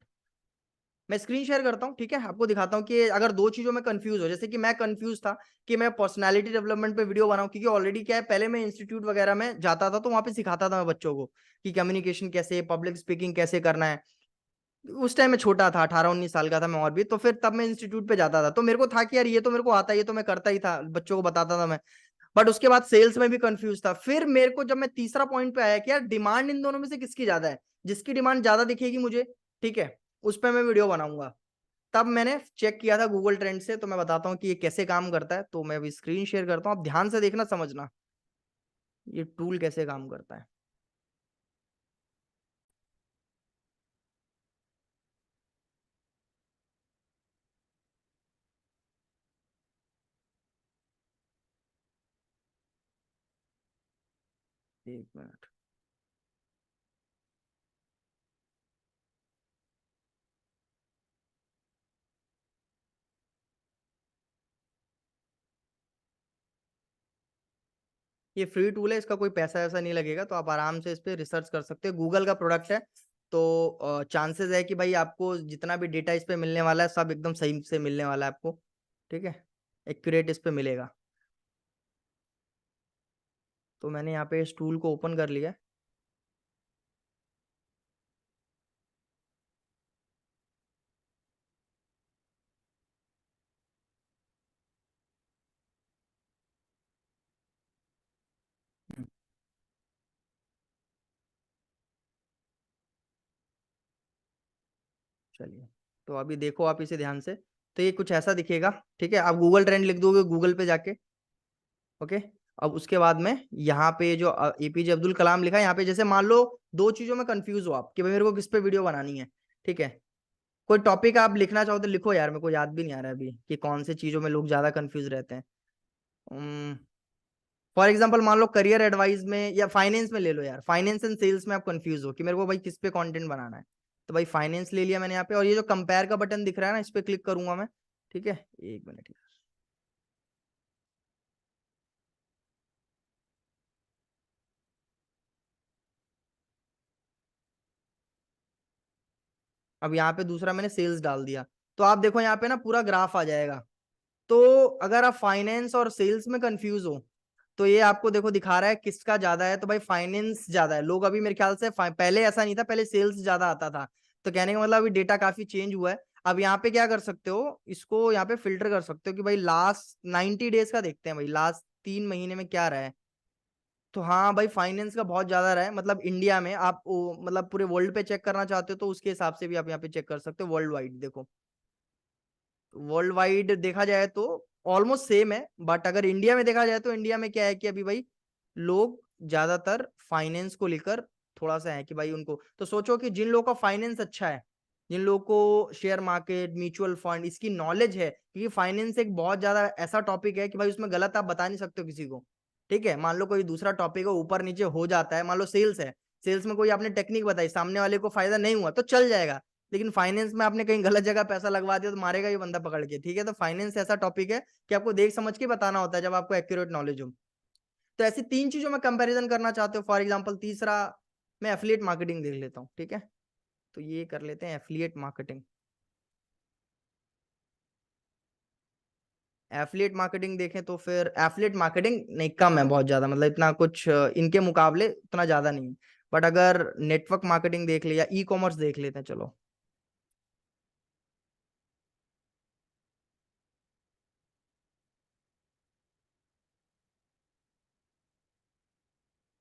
मैं स्क्रीन शेयर करता हूँ, ठीक है, आपको दिखाता हूँ कि अगर दो चीजों में कंफ्यूज हो, जैसे कि मैं कंफ्यूज था कि मैं पर्सनालिटी डेवलपमेंट पे वीडियो बनाऊं, क्योंकि ऑलरेडी क्या है, पहले मैं इंस्टीट्यूट वगैरह में जाता था तो वहां पे सिखाता था मैं बच्चों को कि कम्युनिकेशन कैसे, पब्लिक स्पीकिंग कैसे करना है। उस टाइम मैं छोटा था, 18-19 साल का था मैं, और भी तो फिर तब मैं इंस्टीट्यूट पे जाता था तो मेरे को था कि यार ये तो मेरे को आता है, ये तो मैं करता ही था, बच्चों को बताता था मैं। बट उसके बाद सेल्स में भी कंफ्यूज था। फिर मेरे को जब मैं तीसरा पॉइंट पे आया कि यार डिमांड इन दोनों में से किसकी ज्यादा है, जिसकी डिमांड ज्यादा दिखेगी मुझे, ठीक है, उस पर मैं वीडियो बनाऊंगा। तब मैंने चेक किया था गूगल ट्रेंड से, तो मैं बताता हूँ कि ये कैसे काम करता है। तो मैं अभी स्क्रीन शेयर करता हूँ, आप ध्यान से देखना, समझना ये टूल कैसे काम करता है। एक मिनट, ये फ्री टूल है, इसका कोई पैसा ऐसा नहीं लगेगा, तो आप आराम से इस पे रिसर्च कर सकते हो, गूगल का प्रोडक्ट है। तो चांसेस है कि भाई आपको जितना भी डेटा इस पे मिलने वाला है सब एकदम सही से मिलने वाला है आपको, ठीक है, एक्यूरेट इस पे मिलेगा। तो मैंने यहाँ पे इस टूल को ओपन कर लिया। हम्म, चलिए, तो अभी देखो आप इसे ध्यान से, तो ये कुछ ऐसा दिखेगा, ठीक है, आप गूगल ट्रेंड लिख दोगे गूगल पे जाके, ओके। अब उसके बाद में यहाँ पे जो एपीजे अब्दुल कलाम लिखा है, यहाँ पे जैसे मान लो दो चीजों में कंफ्यूज हो आप कि भाई मेरे को किस पे वीडियो बनानी है, ठीक है, कोई टॉपिक आप लिखना चाहो तो लिखो यार, मेरे को याद भी नहीं आ रहा है अभी कि कौन से चीजों में लोग ज्यादा कंफ्यूज रहते हैं। फॉर एग्जाम्पल मान लो करियर एडवाइस में या फाइनेंस में ले लो यार, फाइनेंस एंड सेल्स में आप कंफ्यूज हो कि मेरे को भाई किस पे कंटेंट बनाना है, तो भाई फाइनेंस ले लिया मैंने यहाँ पे, और ये जो कंपेयर का बटन दिख रहा है ना, इस पे क्लिक करूंगा मैं, ठीक है, एक मिनट। अब यहाँ पे दूसरा मैंने सेल्स डाल दिया, तो आप देखो यहाँ पे ना पूरा ग्राफ आ जाएगा। तो अगर आप फाइनेंस और सेल्स में कंफ्यूज हो तो ये आपको देखो दिखा रहा है किसका ज्यादा है, तो भाई फाइनेंस ज्यादा है, लोग अभी मेरे ख्याल से पहले ऐसा नहीं था, पहले सेल्स ज्यादा आता था। तो कहने का मतलब अभी डेटा काफी चेंज हुआ है। अब यहाँ पे क्या कर सकते हो, इसको यहाँ पे फिल्टर कर सकते हो कि भाई लास्ट 90 डेज का देखते हैं, भाई लास्ट 3 महीने में क्या रहा है। तो हाँ भाई फाइनेंस का बहुत ज्यादा रहा है, मतलब इंडिया में आप मतलब पूरे वर्ल्ड पे चेक करना चाहते हो तो उसके हिसाब से भी आप यहाँ पे चेक कर सकते हो, वर्ल्ड वाइड देखो। वर्ल्ड वाइड देखा जाए तो ऑलमोस्ट सेम है, बट अगर इंडिया में देखा जाए तो इंडिया में क्या है कि अभी भाई लोग ज्यादातर फाइनेंस को लेकर थोड़ा सा है कि भाई उनको, तो सोचो कि जिन लोगों का फाइनेंस अच्छा है, जिन लोगों को शेयर मार्केट, म्यूचुअल फंड इसकी नॉलेज है, क्योंकि फाइनेंस एक बहुत ज्यादा ऐसा टॉपिक है कि भाई उसमें गलत आप बता नहीं सकते हो किसी को। ठीक है, मान लो कोई दूसरा टॉपिक है ऊपर नीचे हो जाता है, मान लो सेल्स है, सेल्स में कोई आपने टेक्निक बताई, सामने वाले को फायदा नहीं हुआ तो चल जाएगा। लेकिन फाइनेंस में आपने कहीं गलत जगह पैसा लगवा दिया तो मारेगा ये बंदा पकड़ के, ठीक है। तो फाइनेंस ऐसा टॉपिक है कि आपको देख समझ के बताना होता है जब आपको एक्यूरेट नॉलेज हो। तो ऐसी तीन चीजों में कंपैरिजन करना चाहते हो, फॉर एग्जांपल तीसरा मैं एफिलिएट मार्केटिंग देख लेता हूँ, ठीक है, तो ये कर लेते हैं एफिलिएट मार्केटिंग। एफिलिएट मार्केटिंग देखें तो फिर एफिलिएट मार्केटिंग नहीं, कम है बहुत ज्यादा, मतलब इतना कुछ इनके मुकाबले उतना ज्यादा नहीं है। बट अगर नेटवर्क मार्केटिंग देख ले या ई कॉमर्स देख लेते हैं, चलो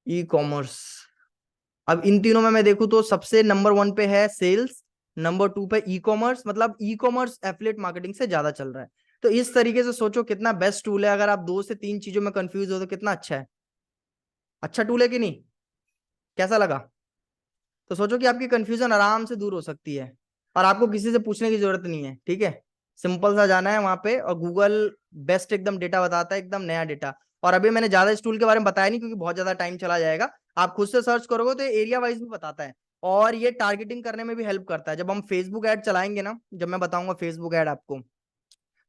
ई कॉमर्स। अब इन तीनों में मैं देखूं तो सबसे नंबर 1 पे है सेल्स, नंबर 2 पे ई कॉमर्स, मतलब ई कॉमर्स एफिलिएट मार्केटिंग से ज्यादा चल रहा है। तो इस तरीके से सोचो कितना बेस्ट टूल है। अगर आप 2 से 3 चीजों में कंफ्यूज हो तो कितना अच्छा है, अच्छा टूल है कि नहीं? कैसा लगा? तो सोचो कि आपकी कंफ्यूजन आराम से दूर हो सकती है और आपको किसी से पूछने की जरूरत नहीं है। ठीक है, सिंपल सा जाना है वहां पे और गूगल बेस्ट एकदम डेटा बताता है, एकदम नया डेटा। और अभी मैंने ज्यादा इस टूल के बारे में बताया नहीं क्योंकि बहुत ज्यादा टाइम चला जाएगा। आप खुद से सर्च करोगे तो एरिया वाइज भी बताता है और ये टारगेटिंग करने में भी हेल्प करता है। जब हम फेसबुक ऐड चलाएंगे ना, जब मैं बताऊंगा फेसबुक ऐड आपको,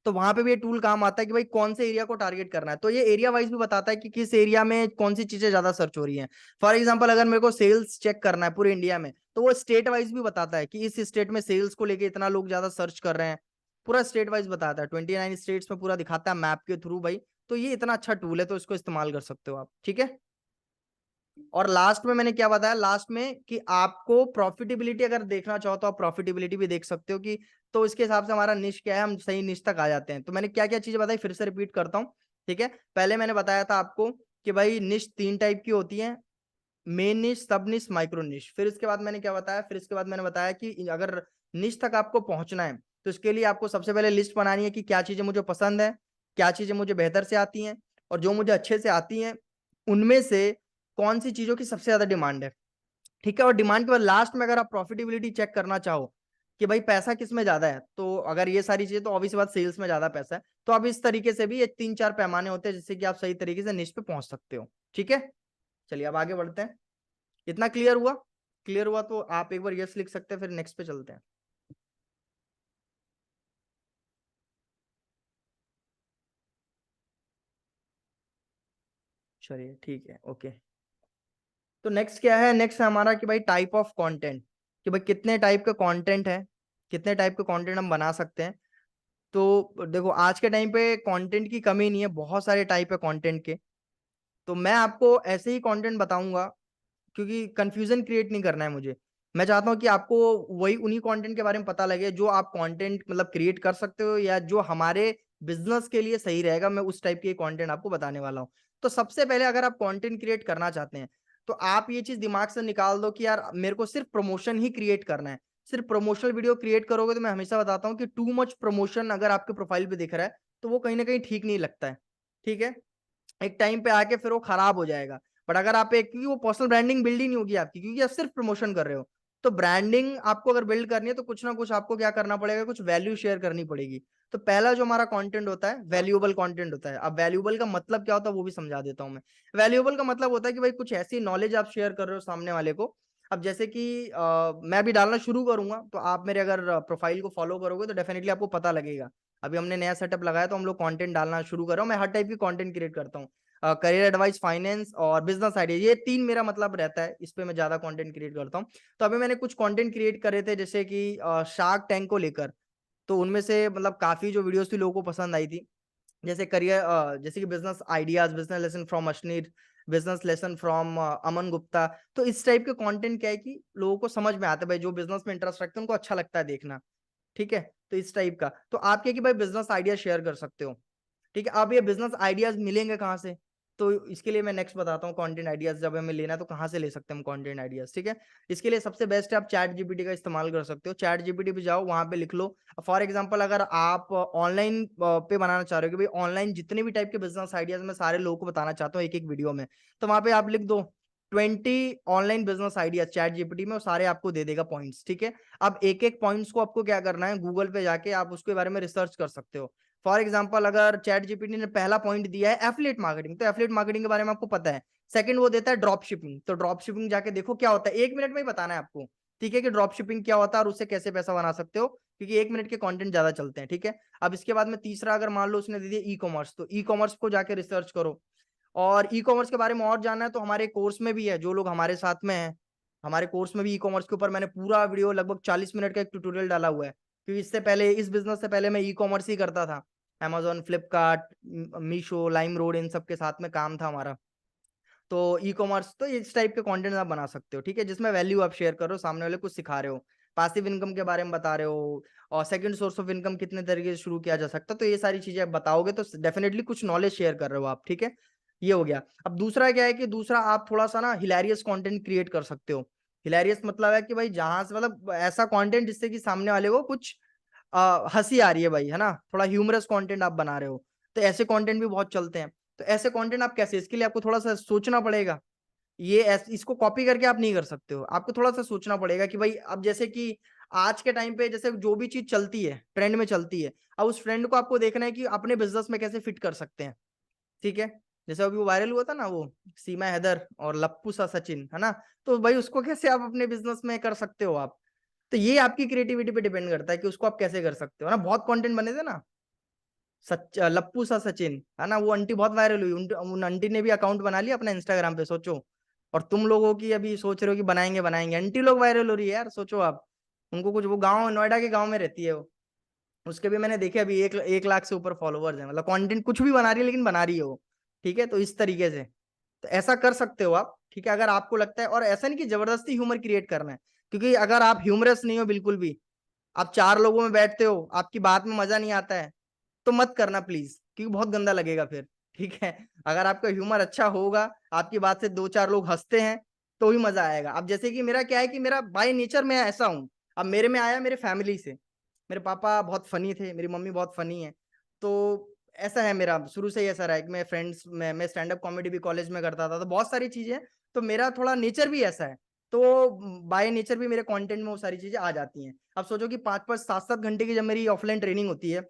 तो वहां पे भी ये टूल काम आता है कि भाई कौन से एरिया को टारगेट करना है। तो ये एरिया वाइज भी बताता है कि किस एरिया में कौन सी चीजें ज्यादा सर्च हो रही हैं। फॉर एग्जांपल अगर मेरे को सेल्स चेक करना है पूरे इंडिया में, तो वो स्टेट वाइज भी बताता है कि इस स्टेट में सेल्स को लेके इतना लोग ज्यादा सर्च कर रहे हैं। पूरा स्टेट वाइज बताता है, 29 स्टेट्स में पूरा दिखाता है मैप के थ्रू भाई। तो ये इतना अच्छा टूल है, तो इसको इस्तेमाल कर सकते हो आप। ठीक है, और लास्ट में मैंने क्या बताया, लास्ट में कि आपको प्रॉफिटेबिलिटी अगर देखना चाहो तो आप प्रॉफिटेबिलिटी भी देख सकते हो कि तो इसके हिसाब से हमारा निश क्या है, हम सही निश तक आ जाते हैं। तो मैंने क्या क्या चीजें बताई फिर से रिपीट करता हूँ। ठीक है, पहले मैंने बताया था आपको कि भाई निश 3 टाइप की होती है, मेन निश, सब निश, माइक्रो निश। फिर इसके बाद मैंने क्या बताया, फिर इसके बाद मैंने बताया कि अगर निश तक आपको पहुंचना है तो इसके लिए आपको सबसे पहले लिस्ट बनानी है कि क्या चीजें मुझे पसंद है, क्या चीजें मुझे बेहतर से आती हैं, और जो मुझे अच्छे से आती हैं उनमें से कौन सी चीजों की सबसे ज्यादा डिमांड है। ठीक है, और डिमांड के बाद लास्ट में अगर आप प्रॉफिटेबिलिटी चेक करना चाहो कि भाई पैसा किस में ज्यादा है, तो अगर ये सारी चीजें, तो ऑब्वियस बात सेल्स में ज्यादा पैसा है। तो आप इस तरीके से भी ये 3-4 पैमाने होते हैं जिससे कि आप सही तरीके से निश पे पहुंच सकते हो। ठीक है, चलिए अब आगे बढ़ते हैं। इतना क्लियर हुआ? क्लियर हुआ तो आप एक बार यस लिख सकते हैं, फिर नेक्स्ट पे चलते हैं। चलिए ठीक है, ओके। तो नेक्स्ट क्या है, नेक्स्ट है हमारा कि भाई टाइप ऑफ कंटेंट, कि भाई कितने टाइप का कंटेंट है, कितने टाइप का कंटेंट हम बना सकते हैं। तो देखो आज के टाइम पे कंटेंट की कमी नहीं है, बहुत सारे टाइप है कंटेंट के। तो मैं आपको ऐसे ही कंटेंट बताऊंगा क्योंकि कंफ्यूजन क्रिएट नहीं करना है मुझे। मैं चाहता हूँ कि आपको वही उन्हीं कंटेंट के बारे में पता लगे जो आप कंटेंट मतलब क्रिएट कर सकते हो या जो हमारे बिजनेस के लिए सही रहेगा। मैं उस टाइप के कंटेंट आपको बताने वाला हूँ। तो सबसे पहले अगर आप कंटेंट क्रिएट करना चाहते हैं तो आप ये चीज दिमाग से निकाल दो कि यार मेरे को सिर्फ प्रमोशन ही क्रिएट करना है। सिर्फ प्रमोशनल वीडियो क्रिएट करोगे तो मैं हमेशा बताता हूँ कि टू मच प्रमोशन अगर आपके प्रोफाइल पे दिख रहा है तो वो कहीं ना कहीं ठीक नहीं लगता है। ठीक है, एक टाइम पे आके फिर वो खराब हो जाएगा। बट अगर आप एक, क्योंकि वो पर्सनल ब्रांडिंग बिल्ड ही नहीं होगी आपकी, क्योंकि आप सिर्फ प्रमोशन कर रहे हो। तो ब्रांडिंग आपको अगर बिल्ड करनी है तो कुछ ना कुछ आपको क्या करना पड़ेगा, कुछ वैल्यू शेयर करनी पड़ेगी। तो पहला जो हमारा कंटेंट होता है वैल्यूएबल कंटेंट होता है। अब वैल्यूएबल का मतलब क्या होता है वो भी समझा देता हूँ मैं। वैल्यूएबल का मतलब होता है कि भाई कुछ ऐसी नॉलेज आप शेयर कर रहे हो सामने वाले को। अब जैसे कि मैं अभी डालना शुरू करूंगा तो आप मेरे अगर प्रोफाइल को फॉलो करोगे तो डेफिनेटली आपको पता लगेगा। अभी हमने नया सेटअप लगाया तो हम लोग कंटेंट डालना शुरू कर रहे हो। मैं हर टाइप की कंटेंट क्रिएट करता हूँ, करियर एडवाइस, फाइनेंस और बिजनेस आइडिया, ये 3 मेरा मतलब रहता है, इस पे मैं ज्यादा कंटेंट क्रिएट करता हूँ। तो अभी मैंने कुछ कंटेंट क्रिएट करे थे जैसे कि शार्क टैंक को लेकर। तो उनमें से मतलब काफी जो वीडियोस थी लोगों को पसंद आई थी। जैसे करियर, जैसे कि business ideas, business lesson from Ashneer, business lesson from Aman Gupta. तो इस टाइप के कंटेंट क्या है कि लोगों को समझ में आता है भाई, जो बिजनेस में इंटरेस्ट रखते हैं उनको अच्छा लगता है देखना। ठीक है, तो इस टाइप का तो आप क्या कि भाई बिजनेस आइडिया शेयर कर सकते हो। ठीक है, अब ये बिजनेस आइडियाज मिलेंगे कहाँ से, तो इसके लिए मैं नेक्स्ट बताता हूँ। कंटेंट आइडियाज जब हमें लेना है तो कहाँ से ले सकते हैं हम कंटेंट आइडियाज। ठीक है, इसके लिए सबसे बेस्ट है आप चैट जीपीटी का इस्तेमाल कर सकते हो। चैट जीपीटी पे जाओ, वहां पे लिख लो। फॉर एग्जांपल अगर आप ऑनलाइन पे बनाना चाह रहे हो कि भाई ऑनलाइन जितने भी टाइप के बिजनेस आइडियाज मैं सारे लोगों को बताना चाहता हूँ एक एक वीडियो में, तो वहां पे आप लिख दो 20 online business idea chat GPT में, वो सारे आपको दे देगा पॉइंट्स। ठीक है, अब एक एक पॉइंट्स को आपको क्या करना है, गूगल पे जाके आप उसके बारे में रिसर्च कर सकते हो। फॉर एग्जाम्पल अगर चैट जीपीटी ने पहला पॉइंट दिया है एफिलिएट मार्केटिंग, तो एफिलिएट मार्केटिंग के बारे में आपको पता है। सेकंड वो देता है ड्रॉप शिपिंग, तो ड्रॉप शिपिंग जाके देखो क्या होता है, 1 मिनट में ही बताना है आपको। ठीक है, कि ड्रॉप शिपिंग क्या होता है और उससे कैसे पैसा बना सकते हो, क्योंकि 1 मिनट के कंटेंट ज्यादा चलते हैं। ठीक है, अब इसके बाद में तीसरा अगर मान लो उसने दे दिया ई कॉमर्स, तो ई कॉमर्स को जाके रिसर्च करो। और ई कॉमर्स के बारे में और जानना है तो हमारे कोर्स में भी है, जो लोग हमारे साथ में हैं हमारे कोर्स में भी ई कॉमर्स के ऊपर मैंने पूरा वीडियो लगभग 40 मिनट का एक ट्यूटोरियल डाला हुआ है। क्योंकि इससे पहले, इस बिजनेस से पहले मैं ई कॉमर्स ही करता था। Amazon, Flipkart, Meesho, LimeRoad, इन सब के साथ में काम था हमारा। तो ई कॉमर्स, तो इस टाइप के कंटेंट आप बना सकते हो। ठीक है, जिसमें वैल्यू आप शेयर कर रहे हो, सामने वाले कुछ सिखा रहे हो, पासिव इनकम के बारे में बता रहे हो, और सेकंड सोर्स ऑफ इनकम कितने तरीके से शुरू किया जा सकता है, तो ये सारी चीजें आप बताओगे तो डेफिनेटली कुछ नॉलेज शेयर कर रहे हो आप। ठीक है, ये हो गया। अब दूसरा क्या है कि दूसरा आप थोड़ा सा ना हिलेरियस कंटेंट क्रिएट कर सकते हो। हिलेरियस मतलब है कि भाई जहां से मतलब ऐसा कंटेंट जिससे कि सामने वाले को कुछ हंसी आ रही है भाई, है ना, थोड़ा ह्यूमरस कंटेंट आप बना रहे हो, तो ऐसे कंटेंट भी बहुत चलते हैं। तो ऐसे कंटेंट आप कैसे, इसके लिए आपको थोड़ा सा सोचना पड़ेगा। इसको कॉपी करके आप नहीं कर सकते हो, आपको थोड़ा सा सोचना पड़ेगा कि भाई अब जैसे कि आज के टाइम पे जैसे जो भी चीज चलती है ट्रेंड में चलती है, अब उस ट्रेंड को आपको देखना है कि अपने बिजनेस में कैसे फिट कर सकते हैं। ठीक है, जैसे अभी वो वायरल हुआ था ना, वो सीमा हैदर और लप्पू सा सचिन, है ना, तो भाई उसको कैसे आप अपने बिजनेस में कर सकते हो आप। तो ये आपकी क्रिएटिविटी पे डिपेंड करता है कि उसको आप कैसे कर सकते हो, ना। बहुत कंटेंट बने थे ना, लप्पू सा सचिन, है ना, वो आंटी बहुत वायरल हुई, उन आंटी ने भी अकाउंट बना लिया अपना इंस्टाग्राम पे, सोचो। और तुम लोगों की अभी सोच रहे हो कि बनाएंगे बनाएंगे, आंटी लोग वायरल हो रही है यार, सोचो आप। उनको कुछ, वो गांव, नोएडा के गांव में रहती है वो, उसके भी मैंने देखे अभी 1 लाख से ऊपर फॉलोवर्स हैं, मतलब कंटेंट कुछ भी बना रही है लेकिन बना रही है वो। ठीक है, तो इस तरीके से तो ऐसा कर सकते हो आप। ठीक है, अगर आपको लगता है, और ऐसा नहीं कि जबरदस्ती ह्यूमर क्रिएट करना है, क्योंकि अगर आप ह्यूमरस नहीं हो बिल्कुल भी, आप 4 लोगों में बैठते हो, आपकी बात में मजा नहीं आता है, तो मत करना प्लीज, क्योंकि बहुत गंदा लगेगा फिर। ठीक है, अगर आपका ह्यूमर अच्छा होगा, आपकी बात से 2-4 लोग हंसते हैं, तो ही मजा आएगा। अब जैसे कि मेरा क्या है कि मेरा बाय नेचर मैं ऐसा हूं, अब मेरे में आया मेरे फैमिली से, मेरे पापा बहुत फनी थे, मेरी मम्मी बहुत फनी है, तो ऐसा है मेरा शुरू से ही ऐसा रहा है कि मैं फ्रेंड्स में, मैं स्टैंड अप कॉमेडी भी कॉलेज में करता था, तो बहुत सारी चीजें, तो मेरा थोड़ा नेचर भी ऐसा है, तो बाय नेचर भी मेरे कंटेंट में वो सारी चीजें आ जाती हैं। अब सोचो कि 5-5 7-7 घंटे की जब मेरी ऑफलाइन ट्रेनिंग होती है,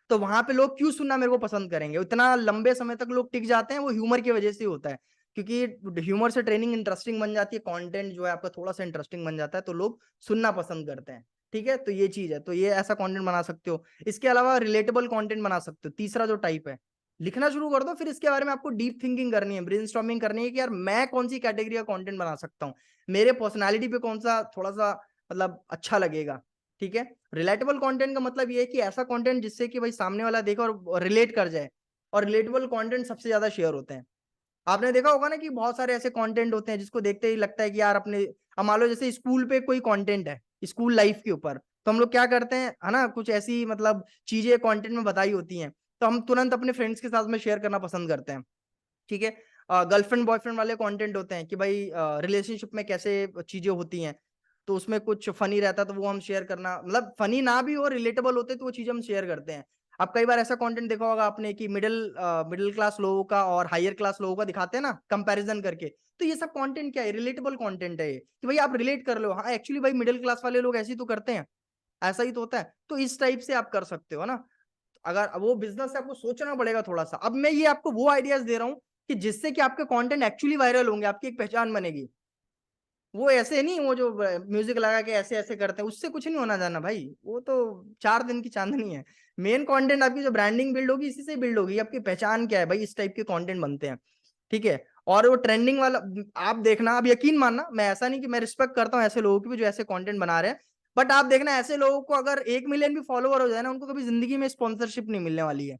तो वहां पे लोग क्यों सुनना मेरे को पसंद करेंगे, इतना लंबे समय तक लोग टिक जाते हैं, वो ह्यूमर की वजह से ही होता है, क्योंकि ह्यूमर से ट्रेनिंग इंटरेस्टिंग बन जाती है, कंटेंट जो है आपका थोड़ा सा इंटरेस्टिंग बन जाता है, तो लोग सुनना पसंद करते हैं। ठीक है, तो ये चीज है, तो ये ऐसा कंटेंट बना सकते हो। इसके अलावा रिलेटेबल कंटेंट बना सकते हो, तीसरा जो टाइप है, लिखना शुरू कर दो, फिर इसके बारे में आपको डीप थिंकिंग करनी है, ब्रेनस्टॉर्मिंग करनी है कि यार मैं कौन सी कैटेगरी का कंटेंट बना सकता हूँ, मेरे पर्सनालिटी पे कौन सा थोड़ा सा मतलब अच्छा लगेगा। ठीक है, रिलेटेबल कंटेंट का मतलब ये है कि ऐसा कंटेंट जिससे कि भाई सामने वाला देखे और रिलेट कर जाए, और रिलेटेबल कंटेंट सबसे ज्यादा शेयर होते हैं। आपने देखा होगा ना कि बहुत सारे ऐसे कंटेंट होते हैं जिसको देखते ही लगता है कि यार अपने, अब मान लो जैसे स्कूल पे कोई कंटेंट है, स्कूल लाइफ के ऊपर, तो हम लोग क्या करते हैं, है ना, कुछ ऐसी मतलब चीजें कंटेंट में बताई होती हैं, तो हम तुरंत अपने फ्रेंड्स के साथ में शेयर करना पसंद करते हैं। ठीक है, गर्लफ्रेंड बॉयफ्रेंड वाले कंटेंट होते हैं कि भाई रिलेशनशिप में कैसे चीजें होती हैं, तो उसमें कुछ फनी रहता है तो वो हम शेयर करना, मतलब फनी ना भी हो, रिलेटेबल होते तो वो चीज हम शेयर करते हैं। अब कई बार ऐसा कंटेंट देखा होगा आपने कि मिडिल क्लास लोगों का और हायर क्लास लोगों का दिखाते हैं ना कंपैरिजन करके, तो ये सब कंटेंट क्या है, रिलेटेबल कंटेंट है ये, कि भाई आप रिलेट कर लो, हाँ एक्चुअली भाई मिडिल क्लास वाले लोग ऐसे ही तो करते हैं, ऐसा ही तो होता है, तो इस टाइप से आप कर सकते हो ना। अगर वो बिजनेस से आपको सोचना पड़ेगा थोड़ा सा। अब मैं ये आपको वो आइडियाज दे रहा हूँ कि जिससे कि आपके कंटेंट एक्चुअली वायरल होंगे, आपकी एक पहचान बनेगी। वो ऐसे नहीं, वो जो म्यूजिक लगा के ऐसे ऐसे करते हैं, उससे कुछ नहीं होना जाना भाई, वो तो 4 दिन की चांदनी है। मेन कंटेंट आपकी जो ब्रांडिंग बिल्ड होगी इसी से बिल्ड होगी, आपकी पहचान क्या है भाई, इस टाइप के कंटेंट बनते हैं। ठीक है, और वो ट्रेंडिंग वाला आप देखना, आप यकीन मानना, मैं ऐसा नहीं कि मैं रिस्पेक्ट करता हूँ ऐसे लोगों की भी जो ऐसे कंटेंट बना रहे हैं, बट आप देखना ऐसे लोगों को अगर 1 मिलियन भी फॉलोवर हो जाए ना, उनको कभी जिंदगी में स्पॉन्सरशिप नहीं मिलने वाली है,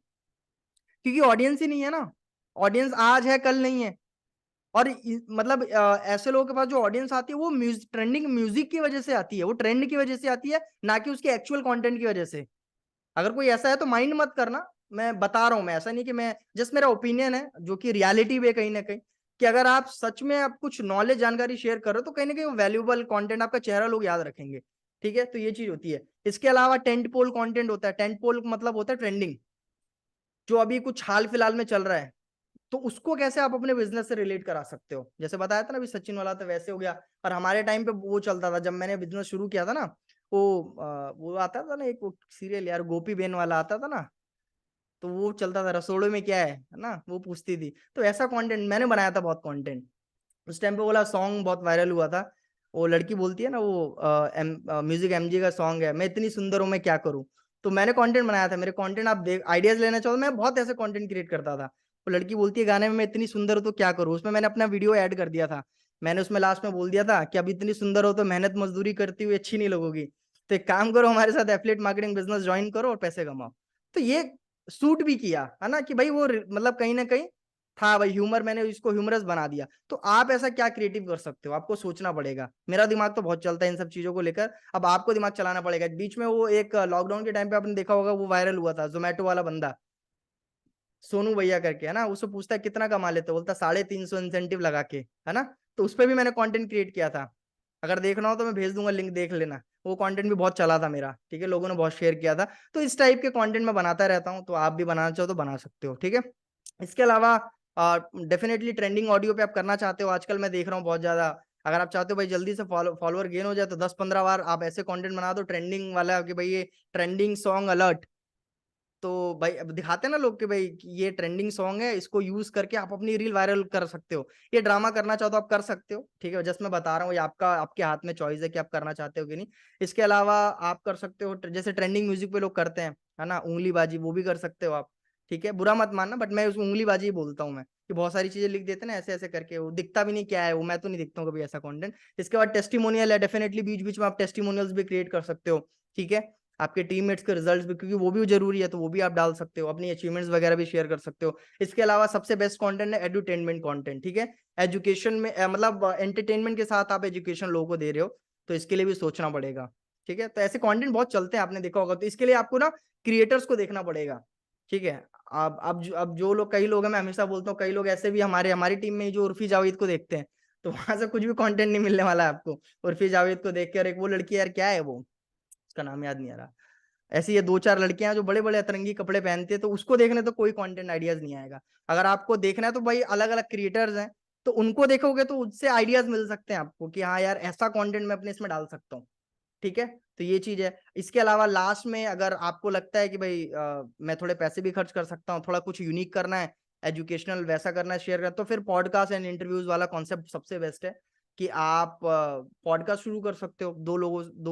क्योंकि ऑडियंस ही नहीं है ना। ऑडियंस आज है कल नहीं है। और मतलब ऐसे लोगों के पास जो ऑडियंस आती है वो ट्रेंडिंग म्यूजिक की वजह से आती है, वो ट्रेंड की वजह से आती है, ना कि उसके एक्चुअल कंटेंट की वजह से। अगर कोई ऐसा है तो माइंड मत करना, मैं बता रहा हूं, मैं ऐसा नहीं कि मैं, जस्ट मेरा ओपिनियन है जो कि रियलिटी भी है कहीं ना कहीं, कि अगर आप सच में आप कुछ नॉलेज जानकारी शेयर कर रहे हो तो कहीं ना कहीं वो वैल्यूबल कंटेंट, आपका चेहरा लोग याद रखेंगे। ठीक है, तो ये चीज होती है। इसके अलावा टेंट पोल कंटेंट होता है, टेंट पोल मतलब होता है ट्रेंडिंग, जो अभी कुछ हाल फिलहाल में चल रहा है, तो उसको कैसे आप अपने बिजनेस से रिलेट करा सकते हो, जैसे बताया था ना अभी सचिन वाला, तो वैसे हो गया। और हमारे टाइम पे वो चलता था जब मैंने बिजनेस शुरू किया था ना, वो आता था ना एक सीरियल यार, गोपी बहन वाला आता था ना, तो वो चलता था, रसोड़े में क्या है ना, वो पूछती थी, तो ऐसा कंटेंट मैंने बनाया था, बहुत कंटेंट। उस टाइम पे बोला सॉन्ग बहुत वायरल हुआ था, वो लड़की बोलती है ना, वो म्यूजिक एमजी का सॉन्ग है, मैं इतनी सुंदर हूं मैं क्या करूं, तो मैंने कंटेंट बनाया था। मेरे कंटेंट आप देख, आइडियाज लेना चाहो तो मैं बहुत ऐसे कंटेंट क्रिएट करता था। वो लड़की बोलती है गाने में मैं इतनी सुंदर हूं तो क्या करूं, उसमें मैंने अपना वीडियो ऐड कर दिया था। मैंने उसमें लास्ट में बोल दिया था कि अब इतनी सुंदर हो तो मेहनत मजदूरी करती हुई अच्छी नहीं लगोगी, तो एक काम करो हमारे साथ एफिलिएट मार्केटिंग बिजनेस ज्वाइन करो और पैसे कमाओ। तो ये सूट भी किया, है ना, कि भाई वो मतलब कहीं ना कहीं था भाई ह्यूमर, मैंने इसको ह्यूमरस बना दिया। तो आप ऐसा क्या क्रिएटिव कर सकते हो, आपको सोचना पड़ेगा। मेरा दिमाग तो बहुत चलता है इन सब चीजों को लेकर, अब आपको दिमाग चलाना पड़ेगा। बीच में वो एक लॉकडाउन के टाइम पे आपने देखा होगा, वो वायरल हुआ था, जोमेटो वाला बंदा सोनू भैया करके, है ना, उससे पूछता है कितना कमा लेते हो, बोलता 350 इंसेंटिव लगा के, है ना। तो उस पर भी मैंने कंटेंट क्रिएट किया था, अगर देखना हो तो मैं भेज दूंगा लिंक, देख लेना। वो कंटेंट भी बहुत चला था मेरा, ठीक है, लोगों ने बहुत शेयर किया था। तो इस टाइप के कंटेंट मैं बनाता रहता हूँ, तो आप भी बनाना चाहो तो बना सकते हो, ठीक है। इसके अलावा डेफिनेटली ट्रेंडिंग ऑडियो पे आप करना चाहते हो, आजकल मैं देख रहा हूँ बहुत ज्यादा। अगर आप चाहते हो भाई जल्दी से फॉलोअर गेन हो जाए, तो 10-15 बार आप ऐसे कंटेंट बना दो ट्रेंडिंग वाला कि भाई ये ट्रेंडिंग सॉन्ग अलर्ट। तो भाई अब दिखाते हैं ना लोग कि भाई ये ट्रेंडिंग सॉन्ग है, इसको यूज करके आप अपनी रील वायरल कर सकते हो। ये ड्रामा करना चाहो तो आप कर सकते हो, ठीक है, जस्ट मैं बता रहा हूँ, ये आपका आपके हाथ में चॉइस है कि आप करना चाहते हो कि नहीं। इसके अलावा आप कर सकते हो जैसे ट्रेंडिंग म्यूजिक पे लोग करते हैं, है ना, उंगली बाजी, वो भी कर सकते हो आप, ठीक है, बुरा मत मानना, बट मैं उस उंगली बाजी ही बोलता हूँ मैं, कि बहुत सारी चीजें लिख देते हैं ना ऐसे ऐसे करके, वो दिखता भी नहीं क्या है वो, मैं तो नहीं दिखता हूँ कभी ऐसा कंटेंट। इसके बाद टेस्टिमोनियल है, डेफिनेटली बीच बीच में आप टेस्टिमोनियल्स भी क्रिएट कर सकते हो, ठीक है, आपके टीममेट्स के रिजल्ट्स भी, क्योंकि वो भी जरूरी है, तो वो भी आप डाल सकते हो, अपनी अचीवमेंट्स वगैरह भी शेयर कर सकते हो। इसके अलावा सबसे बेस्ट कंटेंट है एडुटेनमेंट कंटेंट, ठीक है, एजुकेशन में मतलब एंटरटेनमेंट के साथ आप एजुकेशन लोगों को दे रहे हो, तो इसके लिए भी सोचना पड़ेगा, ठीक है। तो ऐसे कंटेंट बहुत चलते हैं, आपने देखा होगा, तो इसके लिए आपको ना क्रिएटर्स को देखना पड़ेगा, ठीक है। अब जो लोग, कई लोग हैं, मैं हमेशा बोलता हूँ, कई लोग ऐसे भी हमारी टीम में जो उर्फी जावेद को देखते हैं, तो वहां से कुछ भी कंटेंट नहीं मिलने वाला है आपको। उर्फी जावेद को देख कर, एक वो लड़की यार क्या है वो, उसका नाम याद नहीं आ रहा, ऐसी ये 2-4 लड़कियां जो बड़े बड़े अतरंगी कपड़े पहनती है, तो उसको देखने तो कोई कंटेंट आइडियाज नहीं आएगा। अगर आपको देखना है तो भाई अलग अलग क्रिएटर्स हैं, तो उनको देखोगे तो उससे आइडियाज मिल सकते हैं आपको कि हाँ यार ऐसा कंटेंट मैं अपने इसमें डाल सकता हूँ, ठीक है। तो ये चीज है। इसके अलावा लास्ट में अगर आपको लगता है कि भाई मैं थोड़े पैसे भी खर्च कर सकता हूँ, थोड़ा कुछ यूनिक करना है, एजुकेशनल वैसा करना है, शेयर करना, तो फिर पॉडकास्ट एंड इंटरव्यूज वाला कॉन्सेप्ट सबसे बेस्ट है, कि आप पॉडकास्ट शुरू कर सकते हो, दो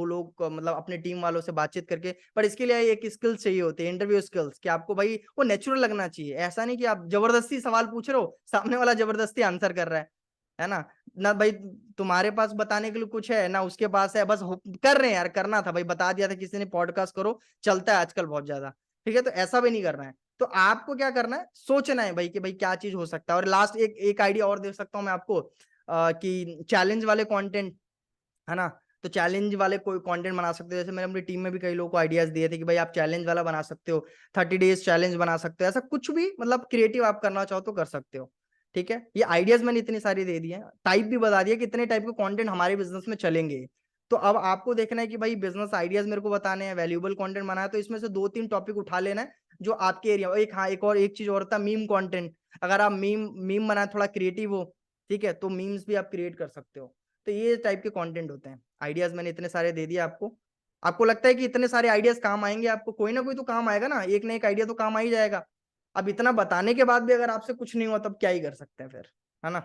लोग मतलब अपने टीम वालों से बातचीत करके। पर इसके लिए एक स्किल्स चाहिए होते हैं, इंटरव्यू स्किल्स, कि आपको भाई वो नेचुरल लगना चाहिए, ऐसा नहीं कि आप जबरदस्ती सवाल पूछ रहे हो, सामने वाला जबरदस्ती आंसर कर रहा है ना। ना भाई तुम्हारे पास बताने के लिए कुछ है ना उसके पास है, बस कर रहे हैं यार, करना था भाई, बता दिया था किसी ने, पॉडकास्ट करो, चलता है आजकल बहुत ज्यादा, ठीक है। तो ऐसा भी नहीं करना है, तो आपको क्या करना है, सोचना है भाई कि भाई क्या चीज हो सकता है। और लास्ट एक एक आइडिया और दे सकता हूँ मैं आपको, कि चैलेंज वाले कंटेंट, है ना, तो चैलेंज वाले कोई कंटेंट बना सकते हो। जैसे मैंने अपनी टीम में भी कई लोगों को आइडियाज दिए थे कि भाई आप चैलेंज वाला बना सकते हो, 30 डेज चैलेंज बना सकते हो, ऐसा कुछ भी मतलब क्रिएटिव आप करना चाहो तो कर सकते हो, ठीक है। ये आइडियाज मैंने इतनी सारी दे दिए, टाइप भी बता दिया कि इतने टाइप के कंटेंट हमारे बिजनेस में चलेंगे। तो अब आपको देखना है कि भाई बिजनेस आइडियाज मेरे को बताने हैं, वैल्यूएबल कंटेंट बनाना है, तो इसमें से 2-3 टॉपिक उठा लेना है जो आपके एरिया। एक, हाँ, एक चीज और था, मीम कंटेंट। अगर आप मीम मीम बनाए, थोड़ा क्रिएटिव हो, ठीक है, तो मीम्स भी आप क्रिएट कर सकते हो। तो ये टाइप के कंटेंट होते हैं। आइडियाज मैंने इतने सारे दे दिए आपको। आपको लगता है कि इतने सारे आइडियाज काम आएंगे आपको, कोई ना कोई तो काम आएगा ना, एक ना एक आइडिया तो काम आ ही जाएगा। अब इतना बताने के बाद भी अगर आपसे कुछ नहीं हुआ, तब क्या ही कर सकते हैं फिर, है ना।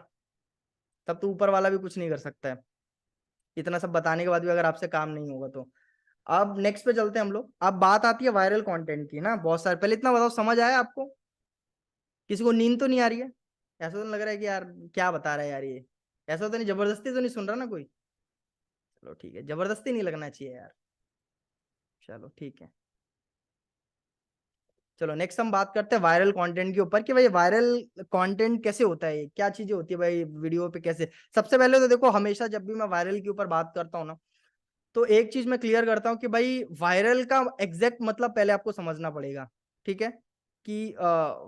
तब तो ऊपर वाला भी कुछ नहीं कर सकता है, इतना सब बताने के बाद भी अगर आपसे काम नहीं होगा तो। अब नेक्स्ट पे चलते हैं हम लोग। अब बात आती है वायरल कंटेंट की ना, बहुत सारे, पहले इतना बताओ समझ आया आपको, किसी को नींद तो नहीं आ रही है, ऐसा तो नहीं लग रहा है कि यार क्या बता रहा है यार ये, ऐसा तो नहीं, जबरदस्ती तो नहीं सुन रहा ना कोई। चलो ठीक है, जबरदस्ती नहीं लगना चाहिए यार, चलो ठीक है। चलो नेक्स्ट हम बात करते हैं वायरल कंटेंट के ऊपर, कि भाई वायरल कंटेंट कैसे होता है, क्या चीजें होती है भाई वीडियो पे कैसे। सबसे पहले तो देखो, हमेशा जब भी मैं वायरल के ऊपर बात करता हूँ ना, तो एक चीज मैं क्लियर करता हूँ कि भाई वायरल का एग्जैक्ट मतलब पहले आपको समझना पड़ेगा, ठीक है, कि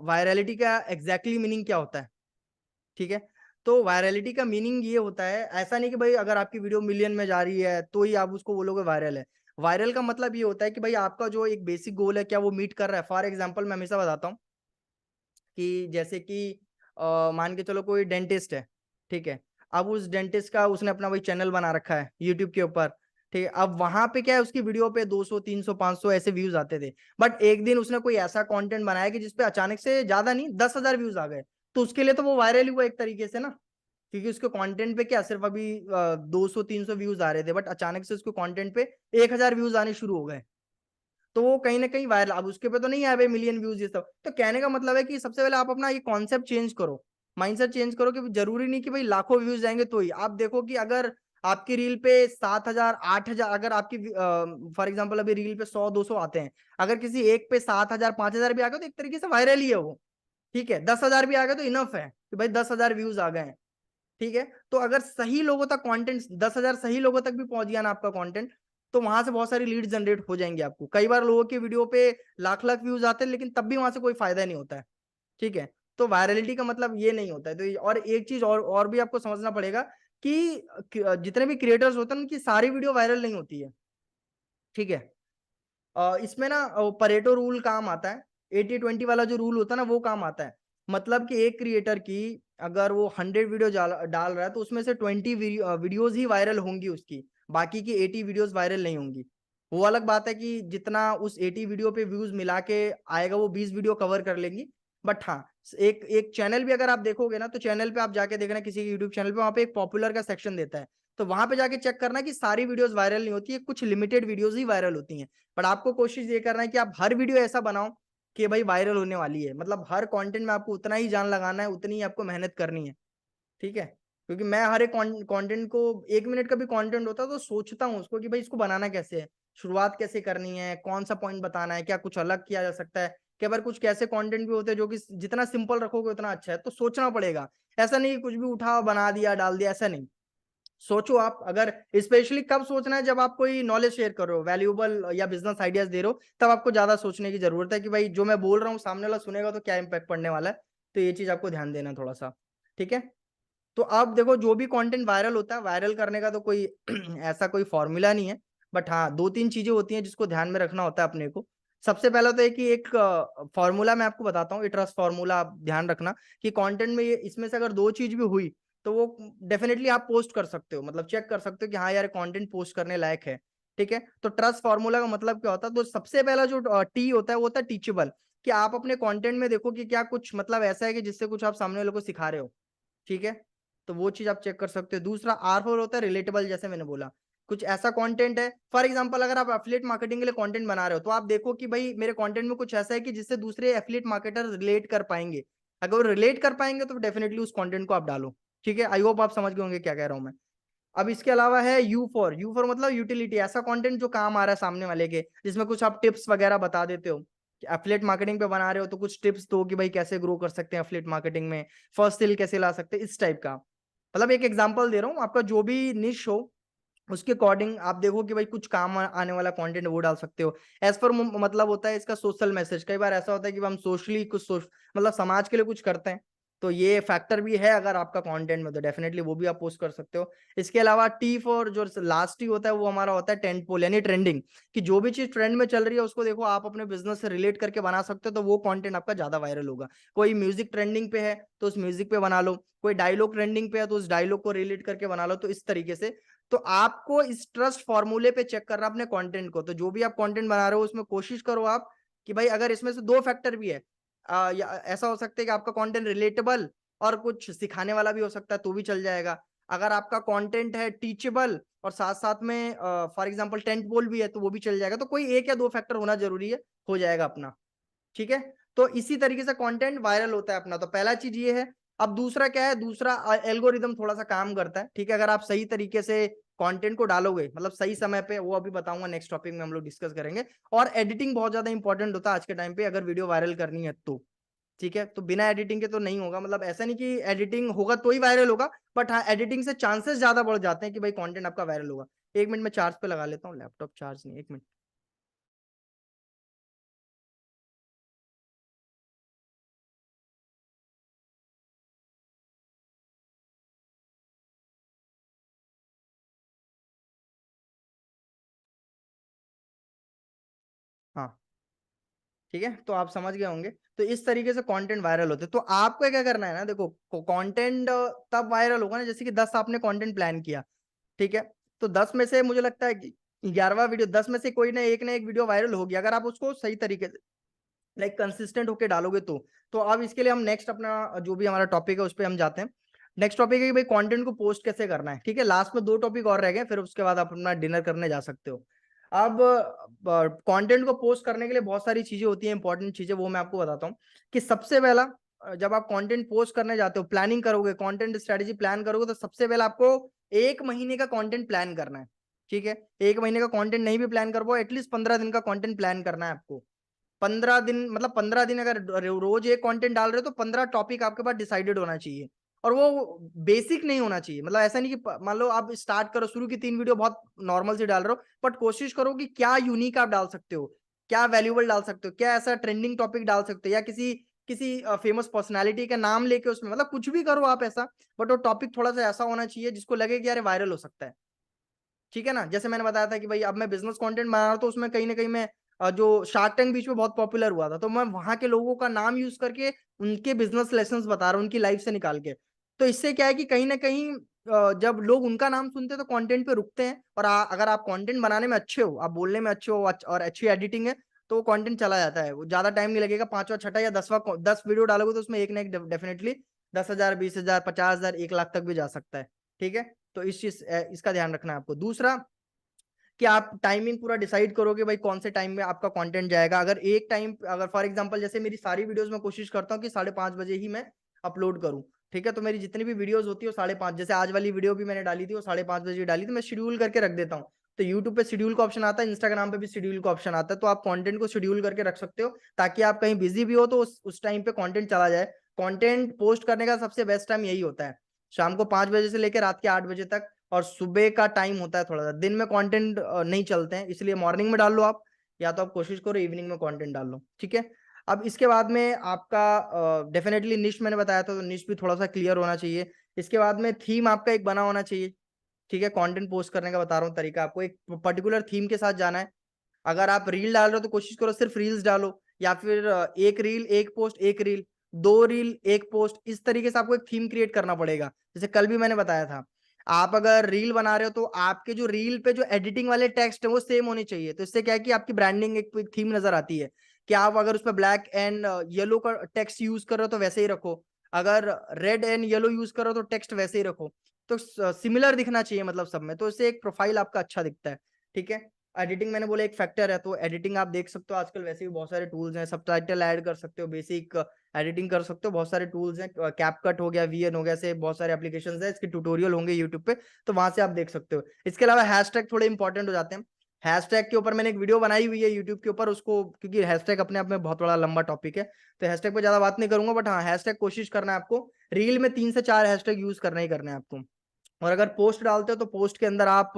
वायरलिटी का एग्जैक्टली मीनिंग क्या होता है, ठीक है। तो वायरलिटी का मीनिंग ये होता है, ऐसा नहीं कि भाई अगर आपकी वीडियो मिलियन में जा रही है तो ही आप उसको बोलोगे वायरल है। वायरल का मतलब ये होता है कि भाई आपका जो एक बेसिक गोल है, क्या वो मीट कर रहा है। फॉर एग्जाम्पल मैं हमेशा बताता हूँ कि जैसे कि मान के चलो कोई डेंटिस्ट है, ठीक है, अब उस डेंटिस्ट का उसने अपना वही चैनल बना रखा है यूट्यूब के ऊपर, ठीक है। अब वहां पे क्या है, उसकी वीडियो पे 200 300 500 ऐसे व्यूज आते थे, बट एक दिन उसने कोई ऐसा कंटेंट बनाया कि जिसपे अचानक से, ज्यादा नहीं, 10,000 व्यूज आ गए, तो उसके लिए तो वो वायरल हुआ एक तरीके से ना, क्योंकि उसके कंटेंट पे क्या सिर्फ अभी 200 300 व्यूज आ रहे थे, बट अचानक से उसके कंटेंट पे 1,000 व्यूज आने शुरू हो गए, तो वो कहीं ना कहीं वायरल। अब उसके पे तो नहीं आए भाई मिलियन व्यूज ये सब। तो कहने का मतलब है कि सबसे पहले आप अपना ये कॉन्सेप्ट चेंज करो, माइंडसेट चेंज करो, कि जरूरी नहीं कि भाई लाखों व्यूज जाएंगे तो ही। आप देखो कि अगर आपकी रील पे 7,000 8,000, अगर आपकी फॉर एग्जाम्पल अभी रील पे 100-200 आते हैं, अगर किसी एक पे 7,000 5,000 भी आ गए, तो एक तरीके से वायरल ही है वो, ठीक है। 10,000 भी आ गए तो इनफ है कि भाई 10,000 व्यूज आ गए हैं, ठीक है। तो अगर सही लोगों तक कंटेंट, 10,000 सही लोगों तक भी पहुंच गया ना आपका कंटेंट, तो वहां से बहुत सारी लीड जनरेट हो जाएंगे आपको। कई बार लोगों की वीडियो पे लाख लाख व्यूज आते हैं, लेकिन तब भी वहां से कोई फायदा नहीं होता है, ठीक है। तो वायरलिटी का मतलब ये नहीं होता है। तो और एक चीज और भी आपको समझना पड़ेगा कि जितने भी क्रिएटर्स होते हैं उनकी सारी वीडियो वायरल नहीं होती है, ठीक है। इसमें ना परेटो रूल काम आता है, 80-20 वाला जो रूल होता है ना वो काम आता है। मतलब कि एक क्रिएटर की अगर वो 100 वीडियो डाल रहा है तो उसमें से 20 वीडियोज ही वायरल होंगी उसकी, बाकी की 80 वीडियोज वायरल नहीं होंगी। वो अलग बात है कि जितना उस 80 वीडियो पे व्यूज मिला के आएगा वो 20 वीडियो कवर कर लेंगी। बट हाँ, एक एक चैनल भी अगर आप देखोगे ना तो चैनल पे आप जाके देखना किसी यूट्यूब चैनल पे, वहां पे एक पॉपुलर का सेक्शन देता है, तो वहां पे जाके चेक करना कि सारी वीडियोस वायरल नहीं होती है, कुछ लिमिटेड वीडियोस ही वायरल होती हैं। बट आपको कोशिश ये करना है कि आप हर वीडियो ऐसा बनाओ कि भाई वायरल होने वाली है, मतलब हर कंटेंट में आपको उतना ही जान लगाना है, उतनी ही आपको मेहनत करनी है। ठीक है, क्योंकि मैं हर एक कंटेंट को, 1 मिनट का भी कंटेंट होता है तो सोचता हूँ उसको कि भाई इसको बनाना कैसे है, शुरुआत कैसे करनी है, कौन सा पॉइंट बताना है, क्या कुछ अलग किया जा सकता है। कई बार कुछ कैसे कंटेंट भी होते हैं जो कि जितना सिंपल रखोगे उतना अच्छा है, तो सोचना पड़ेगा। ऐसा नहीं कि कुछ भी उठा बना दिया डाल दिया, ऐसा नहीं। सोचो आप, अगर स्पेशली कब सोचना है, जब आप कोई नॉलेज शेयर कर रहे हो, वैल्यूएबल या बिजनेस आइडियाज दे रहे हो, तब आपको ज्यादा सोचने की जरूरत है कि भाई जो मैं बोल रहा हूँ सामने वाला सुनेगा तो क्या इम्पैक्ट पड़ने वाला है। तो ये चीज आपको ध्यान देना थोड़ा सा। ठीक है। तो आप देखो जो भी कंटेंट वायरल होता है, वायरल करने का तो कोई ऐसा कोई फॉर्मूला नहीं है। बट हाँ, 2-3 चीजें होती हैं जिसको ध्यान में रखना होता है अपने को। सबसे पहला तो है कि एक फॉर्मूला मैं आपको बताता हूँ, ये ट्रस्ट फॉर्मूला आप ध्यान रखना कि कंटेंट में ये इसमें से अगर 2 चीज भी हुई तो वो डेफिनेटली आप पोस्ट कर सकते हो, मतलब चेक कर सकते हो कि हाँ यार कंटेंट पोस्ट करने लायक है। ठीक है, तो ट्रस्ट फॉर्मूला का मतलब क्या होता है, तो सबसे पहला जो टी होता है वो होता है टीचेबल, कि आप अपने कंटेंट में देखो कि क्या कुछ मतलब ऐसा है कि जिससे कुछ आप सामने वालों को सिखा रहे हो। ठीक है, तो वो चीज आप चेक कर सकते हो। दूसरा आर फोर होता है रिलेटेबल, जैसे मैंने बोला कुछ ऐसा कंटेंट है, फॉर एग्जांपल अगर आप एफिलिएट मार्केटिंग के लिए कंटेंट बना रहे हो तो आप देखो कि भाई मेरे कंटेंट में कुछ ऐसा है कि जिससे दूसरे एफिलिएट मार्केटर रिलेट कर पाएंगे। अगर वो रिलेट कर पाएंगे तो डेफिनेटली उस कंटेंट को आप डालो। ठीक है, आई होप आप समझ गए होंगे क्या कह रहा हूं मैं। अब इसके अलावा है यू फॉर मतलब यूटिलिटी, ऐसा कंटेंट जो काम आ रहा है सामने वाले के, जिसमें कुछ आप टिप्स वगैरह बता देते हो। एफिलिएट मार्केटिंग पे बना रहे हो तो कुछ टिप्स दो कि भाई कैसे ग्रो कर सकते हैं एफिलिएट मार्केटिंग में, फर्स्ट सेल कैसे ला सकते हैं, इस टाइप का। मतलब एक एग्जांपल दे रहा हूँ, आपका जो भी निश हो उसके अकॉर्डिंग आप देखो कि भाई कुछ काम आने वाला कंटेंट वो डाल सकते हो। एज पर मतलब होता है इसका सोशल मैसेज, कई बार ऐसा होता है कि हम सोशली कुछ मतलब समाज के लिए कुछ करते हैं, तो ये फैक्टर भी है अगर आपका कंटेंट में, तो डेफिनेटली वो भी आप पोस्ट कर सकते हो। इसके अलावा टी फॉर जो लास्ट टी होता है वो हमारा होता है टेंट पोल यानी ट्रेंडिंग, कि जो भी चीज ट्रेंड में चल रही है उसको देखो आप अपने बिजनेस से रिलेट करके बना सकते हो, तो वो कंटेंट आपका ज्यादा वायरल होगा। कोई म्यूजिक ट्रेंडिंग पे है तो उस म्यूजिक पे बना लो, कोई डायलॉग ट्रेंडिंग पे है तो उस डायलॉग को रिलेट करके बना लो, तो इस तरीके से। तो आपको इस ट्रस्ट फॉर्मूले पे चेक करना अपने कंटेंट को, तो जो भी आप कंटेंट बना रहे हो उसमें कोशिश करो आप कि भाई अगर इसमें से 2 फैक्टर भी है, या ऐसा हो सकता है कि आपका कंटेंट रिलेटेबल और कुछ सिखाने वाला भी हो सकता है तो भी चल जाएगा। अगर आपका कंटेंट है टीचेबल और साथ साथ में फॉर एग्जांपल टेंट पोल भी है तो वो भी चल जाएगा, तो कोई 1 या 2 फैक्टर होना जरूरी है, हो जाएगा अपना। ठीक है, तो इसी तरीके से कंटेंट वायरल होता है अपना, तो पहला चीज ये है। अब दूसरा क्या है, दूसरा एल्गोरिदम थोड़ा सा काम करता है। ठीक है, अगर आप सही तरीके से कंटेंट को डालोगे, मतलब सही समय पे, वो अभी बताऊंगा नेक्स्ट टॉपिक में हम लोग डिस्कस करेंगे। और एडिटिंग बहुत ज्यादा इंपॉर्टेंट होता है आज के टाइम पे अगर वीडियो वायरल करनी है तो। ठीक है, तो बिना एडिटिंग के तो नहीं होगा, मतलब ऐसा नहीं कि एडिटिंग होगा तो ही वायरल होगा, बट हाँ एडिटिंग से चांसेस ज्यादा बढ़ जाते हैं कि भाई कंटेंट आपका वायरल होगा। 1 मिनट में चार्ज पे लगा लेता हूँ, लैपटॉप चार्ज नहीं, 1 मिनट। हाँ, ठीक है, तो आप समझ गए होंगे। तो इस तरीके से कंटेंट वायरल होते हैं, तो आपको क्या करना है ना, देखो कंटेंट तब वायरल होगा ना जैसे कि 10 आपने कंटेंट प्लान किया। ठीक है, तो 10 में से मुझे लगता है कि 11वां वीडियो, 10 में से कोई ना एक वीडियो वायरल हो गया अगर आप उसको सही तरीके से लाइक कंसिस्टेंट होके डालोगे तो अब इसके लिए हम नेक्स्ट अपना जो भी हमारा टॉपिक है उस पर हम जाते हैं। नेक्स्ट टॉपिक है कि भाई कंटेंट को पोस्ट कैसे करना है। ठीक है, लास्ट में 2 टॉपिक और रह गए, फिर उसके बाद आप अपना डिनर करने जा सकते हो। अब कंटेंट को पोस्ट करने के लिए बहुत सारी चीजें होती हैं, इंपॉर्टेंट चीजें, वो मैं आपको बताता हूँ। कि सबसे पहला, जब आप कंटेंट पोस्ट करने जाते हो, प्लानिंग करोगे, कंटेंट स्ट्रेटेजी प्लान करोगे, तो सबसे पहले आपको 1 महीने का कंटेंट प्लान करना है। ठीक है, 1 महीने का कंटेंट नहीं भी प्लान कर पाओ, एटलीस्ट 15 दिन का कंटेंट प्लान करना है आपको। 15 दिन मतलब 15 दिन अगर रोज एक कंटेंट डाल रहे हो तो 15 टॉपिक आपके पास डिसाइडेड होना चाहिए। और वो बेसिक नहीं होना चाहिए, मतलब ऐसा नहीं कि मान लो आप स्टार्ट करो, शुरू की 3 वीडियो बहुत नॉर्मल से डाल रहे हो, बट कोशिश करो कि क्या यूनिक आप डाल सकते हो, क्या वैल्यूबल डाल सकते हो, क्या ऐसा ट्रेंडिंग टॉपिक डाल सकते हो, या किसी किसी फेमस पर्सनैलिटी का नाम लेके उसमें, मतलब कुछ भी करो आप ऐसा, बट वो टॉपिक थोड़ा सा ऐसा होना चाहिए जिसको लगे कि यार वायरल हो सकता है। ठीक है ना। जैसे मैंने बताया था कि भाई अब मैं बिजनेस कंटेंट बना रहा हूं, तो उसमें कहीं ना कहीं मैं जो शार्क टैंक बीच में बहुत पॉपुलर हुआ था, तो मैं वहां के लोगों का नाम यूज करके उनके बिजनेस लेसन्स बता रहा हूँ, उनकी लाइफ से निकाल के। तो इससे क्या है कि कहीं ना कहीं जब लोग उनका नाम सुनते हैं तो कंटेंट पे रुकते हैं, और अगर आप कंटेंट बनाने में अच्छे हो, आप बोलने में अच्छे हो, और अच्छी एडिटिंग है, तो वो कंटेंट चला जाता है, वो ज्यादा टाइम नहीं लगेगा। पांचवा छठा या 10 वीडियो डालोगे तो उसमें एक ना एक डेफिनेटली 10,000, 20,000, 50,000, 1 लाख तक भी जा सकता है। ठीक है, तो इसका ध्यान रखना है आपको। दूसरा कि आप टाइमिंग पूरा डिसाइड करोगे भाई कौन से टाइम में आपका कंटेंट जाएगा। अगर एक टाइम, अगर फॉर एग्जांपल जैसे मेरी सारी वीडियोस में कोशिश करता हूँ कि 5:30 बजे ही मैं अपलोड करूँ। ठीक है, तो मेरी जितनी भी वीडियोस होती है वो 5:30, जैसे आज वाली वीडियो भी मैंने डाली थी वो 5:30 बजे डाली थी, मैं शेड्यूल करके रख देता हूँ। तो यूट्यूब पे शेड्यूल का ऑप्शन आता है, इंस्टाग्राम पे भी शेड्यूल का ऑप्शन आता है, तो आप कंटेंट को शेड्यूल करके रख सकते हो, ताकि आप कहीं बिजी भी हो तो उस टाइम पे कंटेंट चला जाए। कंटेंट पोस्ट करने का सबसे बेस्ट टाइम यही होता है, शाम को 5 बजे से लेकर रात के 8 बजे तक। और सुबह का टाइम होता है थोड़ा सा, दिन में कंटेंट नहीं चलते हैं, इसलिए मॉर्निंग में डाल लो आप, या तो आप कोशिश करो इवनिंग में कंटेंट डाल लो। ठीक है, अब इसके बाद में आपका डेफिनेटली निश मैंने बताया था, तो निश भी थोड़ा सा क्लियर होना चाहिए। इसके बाद में थीम आपका एक बना होना चाहिए। ठीक है, कंटेंट पोस्ट करने का बता रहा हूँ तरीका, आपको एक पर्टिकुलर थीम के साथ जाना है। अगर आप रील डाल रहे हो तो कोशिश करो सिर्फ रील्स डालो, या फिर एक रील एक पोस्ट, एक रील दो रील एक पोस्ट, इस तरीके से आपको एक थीम क्रिएट करना पड़ेगा। जैसे कल भी मैंने बताया था, आप अगर रील बना रहे हो तो आपके जो रील पे जो एडिटिंग वाले टेक्स्ट है वो सेम होने चाहिए, तो इससे क्या है कि आपकी ब्रांडिंग एक थीम नजर आती है। कि आप अगर उसमें ब्लैक एंड येलो का टेक्स्ट यूज कर रहे हो तो वैसे ही रखो, अगर रेड एंड येलो यूज कर रहे हो तो टेक्स्ट वैसे ही रखो, तो सिमिलर दिखना चाहिए मतलब सब में, तो इससे एक प्रोफाइल आपका अच्छा दिखता है। ठीक है, एडिटिंग मैंने बोला एक फैक्टर है, तो एडिटिंग आप देख सकते हो आजकल वैसे भी बहुत सारे टूल्स हैं, सबटाइटल ऐड कर सकते हो, बेसिक एडिटिंग कर सकते हो, बहुत सारे टूल्स हैं, कैपकट हो गया, वीएन हो गया, से बहुत सारे एप्लीकेशंस हैं, इसके ट्यूटोरियल होंगे यूट्यूब पे, तो वहां से आप देख सकते हो। इसके अलावा हैशटैग थोड़े इंपॉर्टेंट हो जाते हैं। हैशटैग के ऊपर मैंने एक वीडियो बनाई हुई है यूट्यूब के ऊपर, उसको, क्योंकि हैशटैग अपने आप में बहुत बड़ा लंबा टॉपिक है, तो हैशटैग पे ज्यादा बात नहीं करूंगा, बट हाँ हैशटैग कोशिश करना है आपको, रील में 3 से 4 हैशटैग यूज करना ही करना है आपको। और अगर पोस्ट डालते हो तो पोस्ट के अंदर आप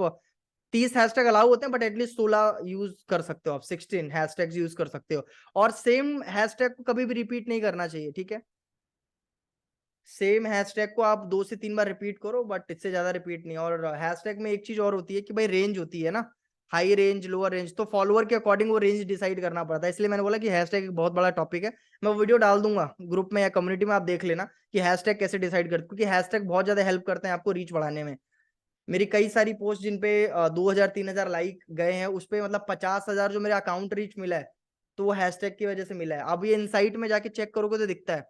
30 हैशटैग अलाउ होते हैं, बट एटलीस्ट 16 यूज कर सकते हो, आप 16 हैशटैग यूज कर सकते हो। और सेम हैशटैग को कभी भी रिपीट नहीं करना चाहिए। ठीक है, सेम हैशटैग को आप 2 से 3 बार रिपीट करो, बट इससे ज्यादा रिपीट नहीं। और हैशटैग में एक चीज और होती है कि भाई रेंज होती है ना, हाई रेंज लोअर रेंज, तो फॉलोअर के अकॉर्डिंग वो रेंज डिसाइड करना पड़ता है, इसलिए मैंने बोला कि हैशटैग एक बहुत बड़ा टॉपिक है। मैं वो वीडियो डाल दूंगा ग्रुप में या कम्युनिटी में, आप देख लेना कि हैशटैग कैसे डिसाइड करते, क्योंकि हैशटैग बहुत ज्यादा हेल्प करते हैं आपको रीच बढ़ाने में। मेरी कई सारी पोस्ट जिनपे 2,000 3,000 लाइक गए हैं, उस पे मतलब 50,000 जो मेरा अकाउंट रीच मिला है, तो वो हैशटैग की वजह से मिला है। अब ये इनसाइट में जाके चेक करोगे तो दिखता है,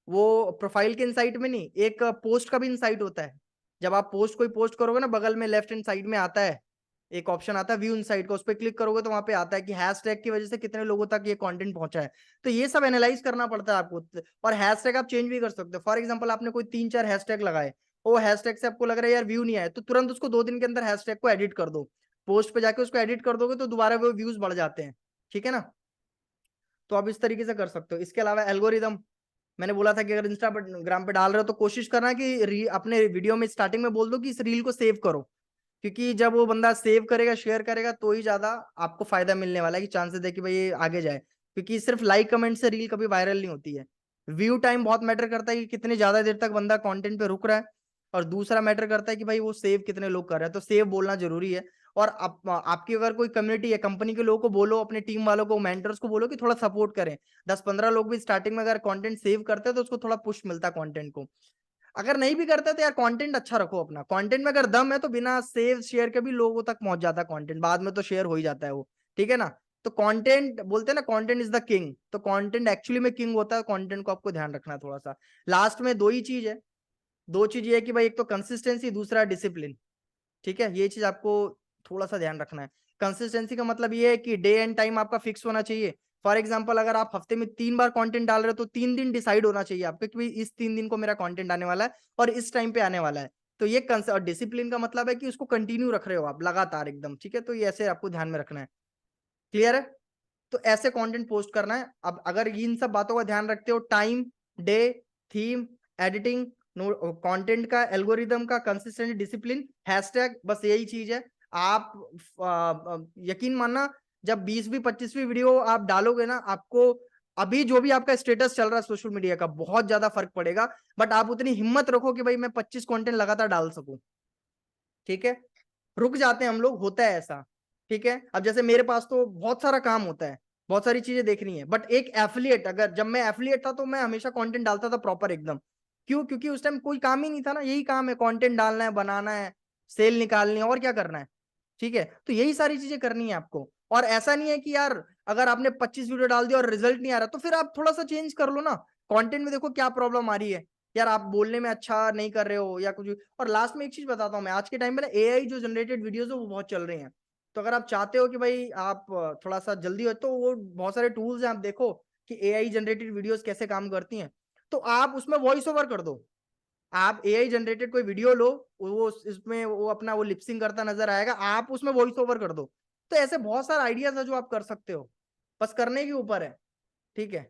वो प्रोफाइल के इनसाइट में नहीं, एक पोस्ट का भी इनसाइट होता है। जब आप कोई पोस्ट करोगे ना, बगल में लेफ्ट हैंड साइड में आता है एक ऑप्शन, आता है व्यू इनसाइट का, उस पर क्लिक करोगे तो वहां पे आता है कि हैशटैग की वजह से कितने लोगों तक ये कंटेंट पहुंचा है। तो ये सब एनालाइज करना पड़ता है आपको। और हैशटैग आप चेंज भी कर सकते हो, फॉर एग्जांपल आपने कोई 3 4 हैशटैग लगाए, वो हैशटैग से आपको लग रहा है यार व्यू नहीं आया, तो तुरंत उसको 2 दिन के अंदर हैशटैग को एडिट कर दो, पोस्ट पे जाके उसको एडिट कर दोगे तो दोबारा वो व्यूज बढ़ जाते हैं। ठीक है ना, तो आप इस तरीके से कर सकते हो। इसके अलावा एल्गोरिदम, मैंने बोला था कि अगर इंस्टाग्राम पे डाल रहे हो तो कोशिश करना कि अपने वीडियो में स्टार्टिंग में बोल दो कि इस रील को सेव करो, क्योंकि जब वो बंदा सेव करेगा शेयर करेगा तो ही ज्यादा आपको फायदा मिलने वाला है, कि चांसेस है कि भाई ये आगे जाए, क्योंकि सिर्फ लाइक कमेंट से रील कभी वायरल नहीं होती है। व्यू टाइम बहुत मैटर करता है कि कितनी ज्यादा देर तक बंदा कंटेंट पे रुक रहा है, और दूसरा मैटर करता है कि भाई वो सेव कितने लोग कर रहे हैं, तो सेव बोलना जरूरी है। और आपकी अगर कोई कम्युनिटी है, कंपनी के लोगों को बोलो, अपने टीम वालों को, मेंटर्स को बोलो कि थोड़ा सपोर्ट करें। 10 15 लोग भी स्टार्टिंग में अगर कंटेंट सेव करते हैं तो उसको थोड़ा पुश मिलता है कंटेंट को। अगर नहीं भी करते तो यार कंटेंट अच्छा रखो अपना, कंटेंट में अगर दम है तो बिना सेव शेयर के भी लोगों तक पहुंच जाता है कंटेंट, बाद में तो शेयर हो ही जाता है वो। ठीक है ना, तो कंटेंट बोलते हैं ना, कंटेंट इज द किंग, तो कंटेंट एक्चुअली में किंग होता है, कंटेंट को आपको ध्यान रखना है थोड़ा सा। लास्ट में दो ही चीज है, दो चीज ये है कि भाई एक तो कंसिस्टेंसी, दूसरा डिसिप्लिन। ठीक है, ये चीज आपको थोड़ा सा ध्यान रखना है। कंसिस्टेंसी का मतलब ये है कि डे एंड टाइम आपका फिक्स होना चाहिए। फॉर एग्जाम्पल अगर आप हफ्ते में 3 बार कंटेंट डाल रहे हो तो 3 दिन डिसाइड होना चाहिए आपका कि भाई इस 3 दिन को मेरा कंटेंट आने वाला है और इस टाइम पे आने वाला है। तो ये और डिसिप्लिन का मतलब है कि उसको कंटिन्यू रख रहे हो आप लगातार एकदम। ठीक है, तो ये ऐसे आपको ध्यान में रखना है। क्लियर है, तो ऐसे कंटेंट पोस्ट करना है। अब अगर इन सब बातों का ध्यान रखते हो, time, day, theme, editing, content का, एल्गोरिदम का, कंसिस्टेंसी, डिसिप्लिन, हैशटैग, बस यही चीज है। आप यकीन मानना, जब 20वीं 25वीं वीडियो आप डालोगे ना, आपको अभी जो भी आपका स्टेटस चल रहा है सोशल मीडिया का, बहुत ज्यादा फर्क पड़ेगा। बट आप उतनी हिम्मत रखो कि भाई मैं 25 कंटेंट लगातार डाल सकूं। ठीक है, रुक जाते हैं हम लोग, होता है ऐसा। ठीक है, अब जैसे मेरे पास तो बहुत सारा काम होता है, बहुत सारी चीजें देखनी है, बट एक एफिलिएट, अगर जब मैं एफिलिएट था तो मैं हमेशा कंटेंट डालता था प्रॉपर एकदम। क्यों? क्योंकि उस टाइम कोई काम ही नहीं था ना, यही काम है, कंटेंट डालना है, बनाना है, सेल निकालनी है, और क्या करना है। ठीक है, तो यही सारी चीजें करनी है आपको। और ऐसा नहीं है कि यार अगर आपने 25 वीडियो डाल दिया और रिजल्ट नहीं आ रहा तो फिर आप थोड़ा सा चेंज कर लो ना। कंटेंट में देखो क्या प्रॉब्लम आ रही है, यार आप बोलने में अच्छा नहीं कर रहे हो या कुछ। और लास्ट में एक चीज बताता हूँ मैं, आज के टाइम में ना एआई जो जनरेटेड वीडियोस है वो बहुत चल रही हैं। तो अगर आप चाहते हो कि भाई आप थोड़ा सा जल्दी हो, तो वो बहुत सारे टूल्स हैं, आप देखो कि एआई जनरेटेड वीडियोस कैसे काम करती हैं। तो आप उसमें वॉइस ओवर कर दो, आप एआई जनरेटेड कोई वीडियो लो, वो इसमें वो अपना वो लिपसिंग करता नजर आएगा, आप उसमें वॉइस ओवर कर दो। तो ऐसे बहुत सारे आइडियाज है जो आप कर सकते हो, बस करने के ऊपर है। ठीक है,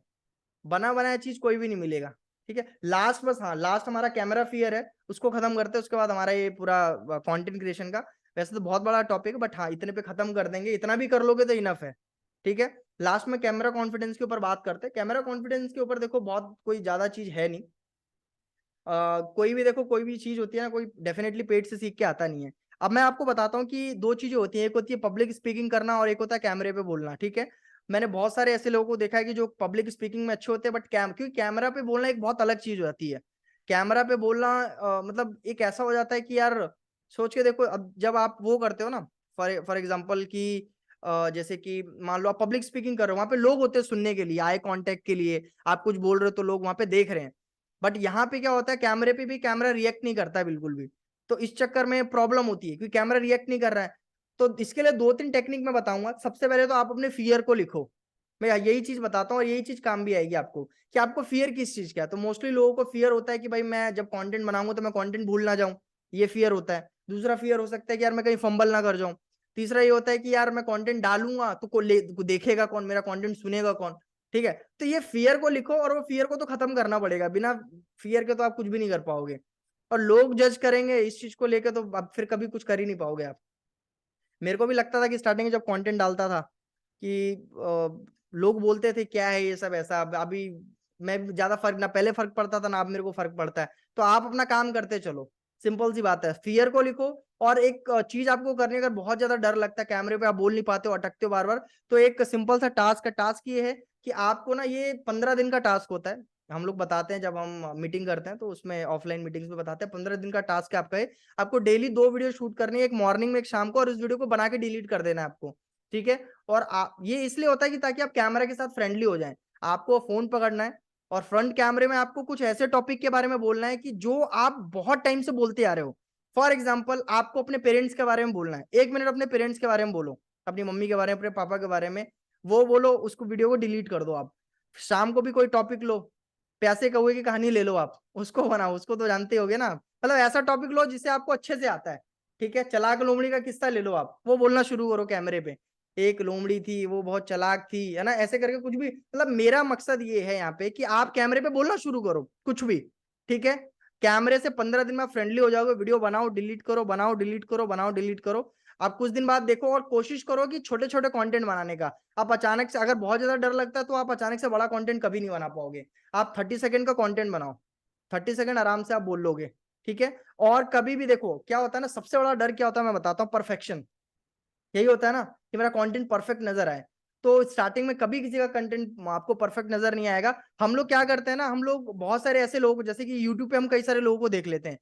बना बनाया चीज कोई भी नहीं मिलेगा। ठीक है, लास्ट बस, हाँ लास्ट हमारा कैमरा फियर है, उसको खत्म करते हैं, उसके बाद हमारा ये पूरा कंटेंट क्रिएशन का। वैसे तो बहुत बड़ा टॉपिक है, बट हाँ इतने पे खत्म कर देंगे, इतना भी कर लोगे तो इनफ है। ठीक है, लास्ट में कैमरा कॉन्फिडेंस के ऊपर बात करते हैं। कैमरा कॉन्फिडेंस के ऊपर देखो बहुत कोई ज्यादा चीज है नहीं। कोई भी देखो, कोई भी चीज होती है ना, कोई डेफिनेटली पेट से सीख के आता नहीं है। अब मैं आपको बताता हूँ कि दो चीजें होती हैं, एक होती है पब्लिक स्पीकिंग करना और एक होता है कैमरे पे बोलना। ठीक है, मैंने बहुत सारे ऐसे लोगों को देखा है कि जो पब्लिक स्पीकिंग में अच्छे होते हैं, बट क्योंकि कैमरा पे बोलना एक बहुत अलग चीज हो जाती है। कैमरा पे बोलना मतलब एक ऐसा हो जाता है कि यार सोच के देखो, अब जब आप वो करते हो ना, फॉर एग्जाम्पल कि जैसे कि मान लो आप पब्लिक स्पीकिंग कर रहे हो, वहां पे लोग होते हैं सुनने के लिए, आई कांटेक्ट के लिए, आप कुछ बोल रहे हो तो लोग वहां पे देख रहे हैं। बट यहाँ पे क्या होता है, कैमरे पे भी कैमरा रिएक्ट नहीं करता है बिल्कुल भी। तो इस चक्कर में प्रॉब्लम होती है, क्योंकि कैमरा रिएक्ट नहीं कर रहा है। तो इसके लिए दो तीन टेक्निक मैं बताऊंगा। सबसे पहले तो आप अपने फियर को लिखो, मैं यही चीज बताता हूँ और यही चीज काम भी आएगी आपको, कि आपको फियर किस चीज का है। तो मोस्टली लोगों को फियर होता है कि भाई मैं जब कंटेंट बनाऊंगा तो मैं कंटेंट भूल ना जाऊं, ये फियर होता है। दूसरा फियर हो सकता है कि यार मैं कहीं फंबल ना कर जाऊं। तीसरा ये होता है कि यार मैं कंटेंट डालूंगा तो को देखेगा कौन, मेरा कंटेंट सुनेगा कौन। ठीक है, तो ये फियर को लिखो, और वो फियर को तो खत्म करना पड़ेगा, बिना फियर के तो आप कुछ भी नहीं कर पाओगे। और लोग जज करेंगे इस चीज को लेकर, तो आप फिर कभी कुछ कर ही नहीं पाओगे आप। मेरे को भी लगता था कि स्टार्टिंग में जब कंटेंट डालता था कि लोग बोलते थे क्या है ये सब ऐसा, अभी मैं ज्यादा फर्क ना पहले फर्क पड़ता था ना अब मेरे को फर्क पड़ता है। तो आप अपना काम करते चलो, सिंपल सी बात है, फियर को लिखो। और एक चीज आपको करने का बहुत ज्यादा डर लगता है, कैमरे पे आप बोल नहीं पाते हो, अटकते हो बार बार। तो एक सिंपल सा टास्क है, टास्क ये है कि आपको ना, ये 15 दिन का टास्क होता है। हम लोग बताते हैं जब हम मीटिंग करते हैं तो उसमें ऑफलाइन मीटिंग्स में बताते हैं, 15 दिन का टास्क है आपका। आपको डेली 2 वीडियो शूट करनी है, एक मॉर्निंग में एक शाम को, और उस वीडियो को बना के डिलीट कर देना है आपको। ठीक है, और ये इसलिए होता है कि ताकि आप कैमरा के साथ फ्रेंडली हो जाएं। आपको फोन पकड़ना है और फ्रंट कैमरे में आपको कुछ ऐसे टॉपिक के बारे में बोलना है कि जो आप बहुत टाइम से बोलते आ रहे हो। फॉर एग्जाम्पल आपको अपने पेरेंट्स के बारे में बोलना है, 1 मिनट अपने पेरेंट्स के बारे में बोलो, अपनी मम्मी के बारे में, अपने पापा के बारे में, वो बोलो, उसको वीडियो को डिलीट कर दो आप। शाम को भी कोई टॉपिक लो, प्यासे कौए की कहानी ले लो आप, उसको बनाओ, उसको तो जानते होगे ना, मतलब ऐसा टॉपिक लो जिसे आपको अच्छे से आता है। ठीक है, चलाक लोमड़ी का किस्सा ले लो आप, वो बोलना शुरू करो कैमरे पे। एक लोमड़ी थी, वो बहुत चालाक थी, है ना, ऐसे करके कुछ भी, मतलब मेरा मकसद ये है यहाँ पे कि आप कैमरे पे बोलना शुरू करो कुछ भी। ठीक है, कैमरे से 15 दिन में फ्रेंडली हो जाओगे, वीडियो बनाओ डिलीट करो, बनाओ डिलीट करो, बनाओ डिलीट करो। आप कुछ दिन बाद देखो और कोशिश करो कि छोटे छोटे कंटेंट बनाने का। आप अचानक से, अगर बहुत ज्यादा डर लगता है तो आप अचानक से बड़ा कंटेंट कभी नहीं बना पाओगे। आप 30 सेकंड का कंटेंट बनाओ, 30 सेकंड आराम से आप बोल लोगे। ठीक है, और कभी भी देखो क्या होता है ना, सबसे बड़ा डर क्या होता है मैं बताता हूँ, परफेक्शन। यही होता है ना कि मेरा कंटेंट परफेक्ट नजर आए। तो स्टार्टिंग में कभी किसी का कंटेंट आपको परफेक्ट नजर नहीं आएगा। हम लोग क्या करते हैं ना, हम लोग बहुत सारे ऐसे लोग, जैसे कि यूट्यूब पे हम कई सारे लोगों को देख लेते हैं,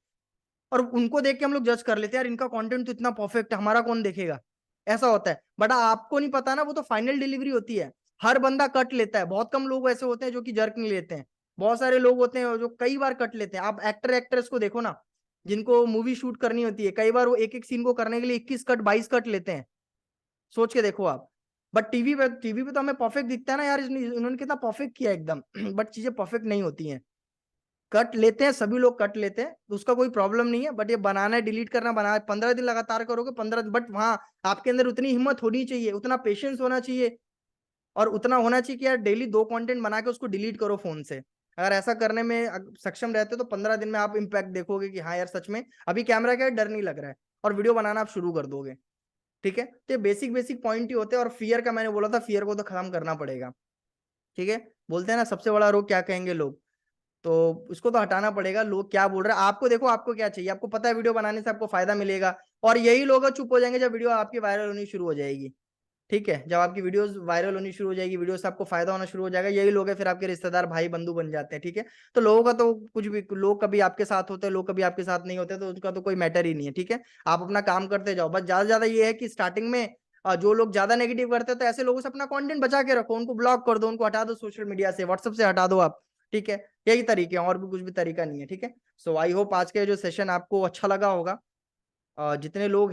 और उनको देख के हम लोग जज कर लेते हैं, यार इनका कंटेंट तो इतना परफेक्ट है, हमारा कौन देखेगा। ऐसा होता है, बट आपको नहीं पता ना, वो तो फाइनल डिलीवरी होती है। हर बंदा कट लेता है, बहुत कम लोग ऐसे होते हैं जो कि जर्क नहीं लेते हैं। बहुत सारे लोग होते हैं जो कई बार कट लेते हैं। आप एक्टर एक्ट्रेस को देखो ना, जिनको मूवी शूट करनी होती है, कई बार वो एक एक सीन को करने के लिए 21 कट 22 कट लेते हैं। सोच के देखो आप। बट टीवी पे तो हमें परफेक्ट दिखता है ना, यार इन्होंने कितना परफेक्ट किया एकदम। बट चीजें परफेक्ट नहीं होती हैं। कट लेते हैं, सभी लोग कट लेते हैं, तो उसका कोई प्रॉब्लम नहीं है, बट ये बनाना है डिलीट करना, बना 15 दिन लगातार करोगे, 15, बट वहां आपके अंदर उतनी हिम्मत होनी चाहिए, उतना पेशेंस होना चाहिए, और उतना होना चाहिए कि यार डेली 2 कंटेंट बना के उसको डिलीट करो फोन से। अगर ऐसा करने में सक्षम रहते हो तो 15 दिन में आप इम्पैक्ट देखोगे कि हाँ यार सच में अभी कैमरा का डर नहीं लग रहा है, और वीडियो बनाना आप शुरू कर दोगे। ठीक है, तो ये बेसिक बेसिक पॉइंट ही होते हैं। और फियर का मैंने बोला था, फियर को तो खत्म करना पड़ेगा। ठीक है, बोलते हैं ना सबसे बड़ा रोग क्या कहेंगे लोग, तो उसको तो हटाना पड़ेगा। लोग क्या बोल रहे हैं आपको, देखो आपको क्या चाहिए, आपको पता है वीडियो बनाने से आपको फायदा मिलेगा, और यही लोग चुप हो जाएंगे जब वीडियो आपकी वायरल होनी शुरू हो जाएगी। ठीक है, जब आपकी वीडियोस वायरल होनी शुरू हो जाएगी, वीडियो से आपको फायदा होना शुरू हो जाएगा, यही लोग हैं फिर आपके रिश्तेदार, भाई बंधु बन जाते हैं। ठीक है, तो लोगों का तो कुछ भी, लोग कभी आपके साथ होते हैं, लोग कभी आपके साथ नहीं होते, तो उनका तो कोई मैटर ही नहीं है। ठीक है, आप अपना काम करते जाओ। बस ज्यादा से ज्यादा ये है कि स्टार्टिंग में जो लोग ज्यादा नेगेटिव करते हैं, तो ऐसे लोगों से अपना कंटेंट बचा के रखो, उनको ब्लॉक कर दो, उनको हटा दो सोशल मीडिया से, व्हाट्सएप से हटा दो आप। ठीक है, यही तरीके हैं, और भी कुछ भी तरीका नहीं है। ठीक है, सो आई होप आज का जो सेशन आपको अच्छा लगा होगा। जितने लोग हैं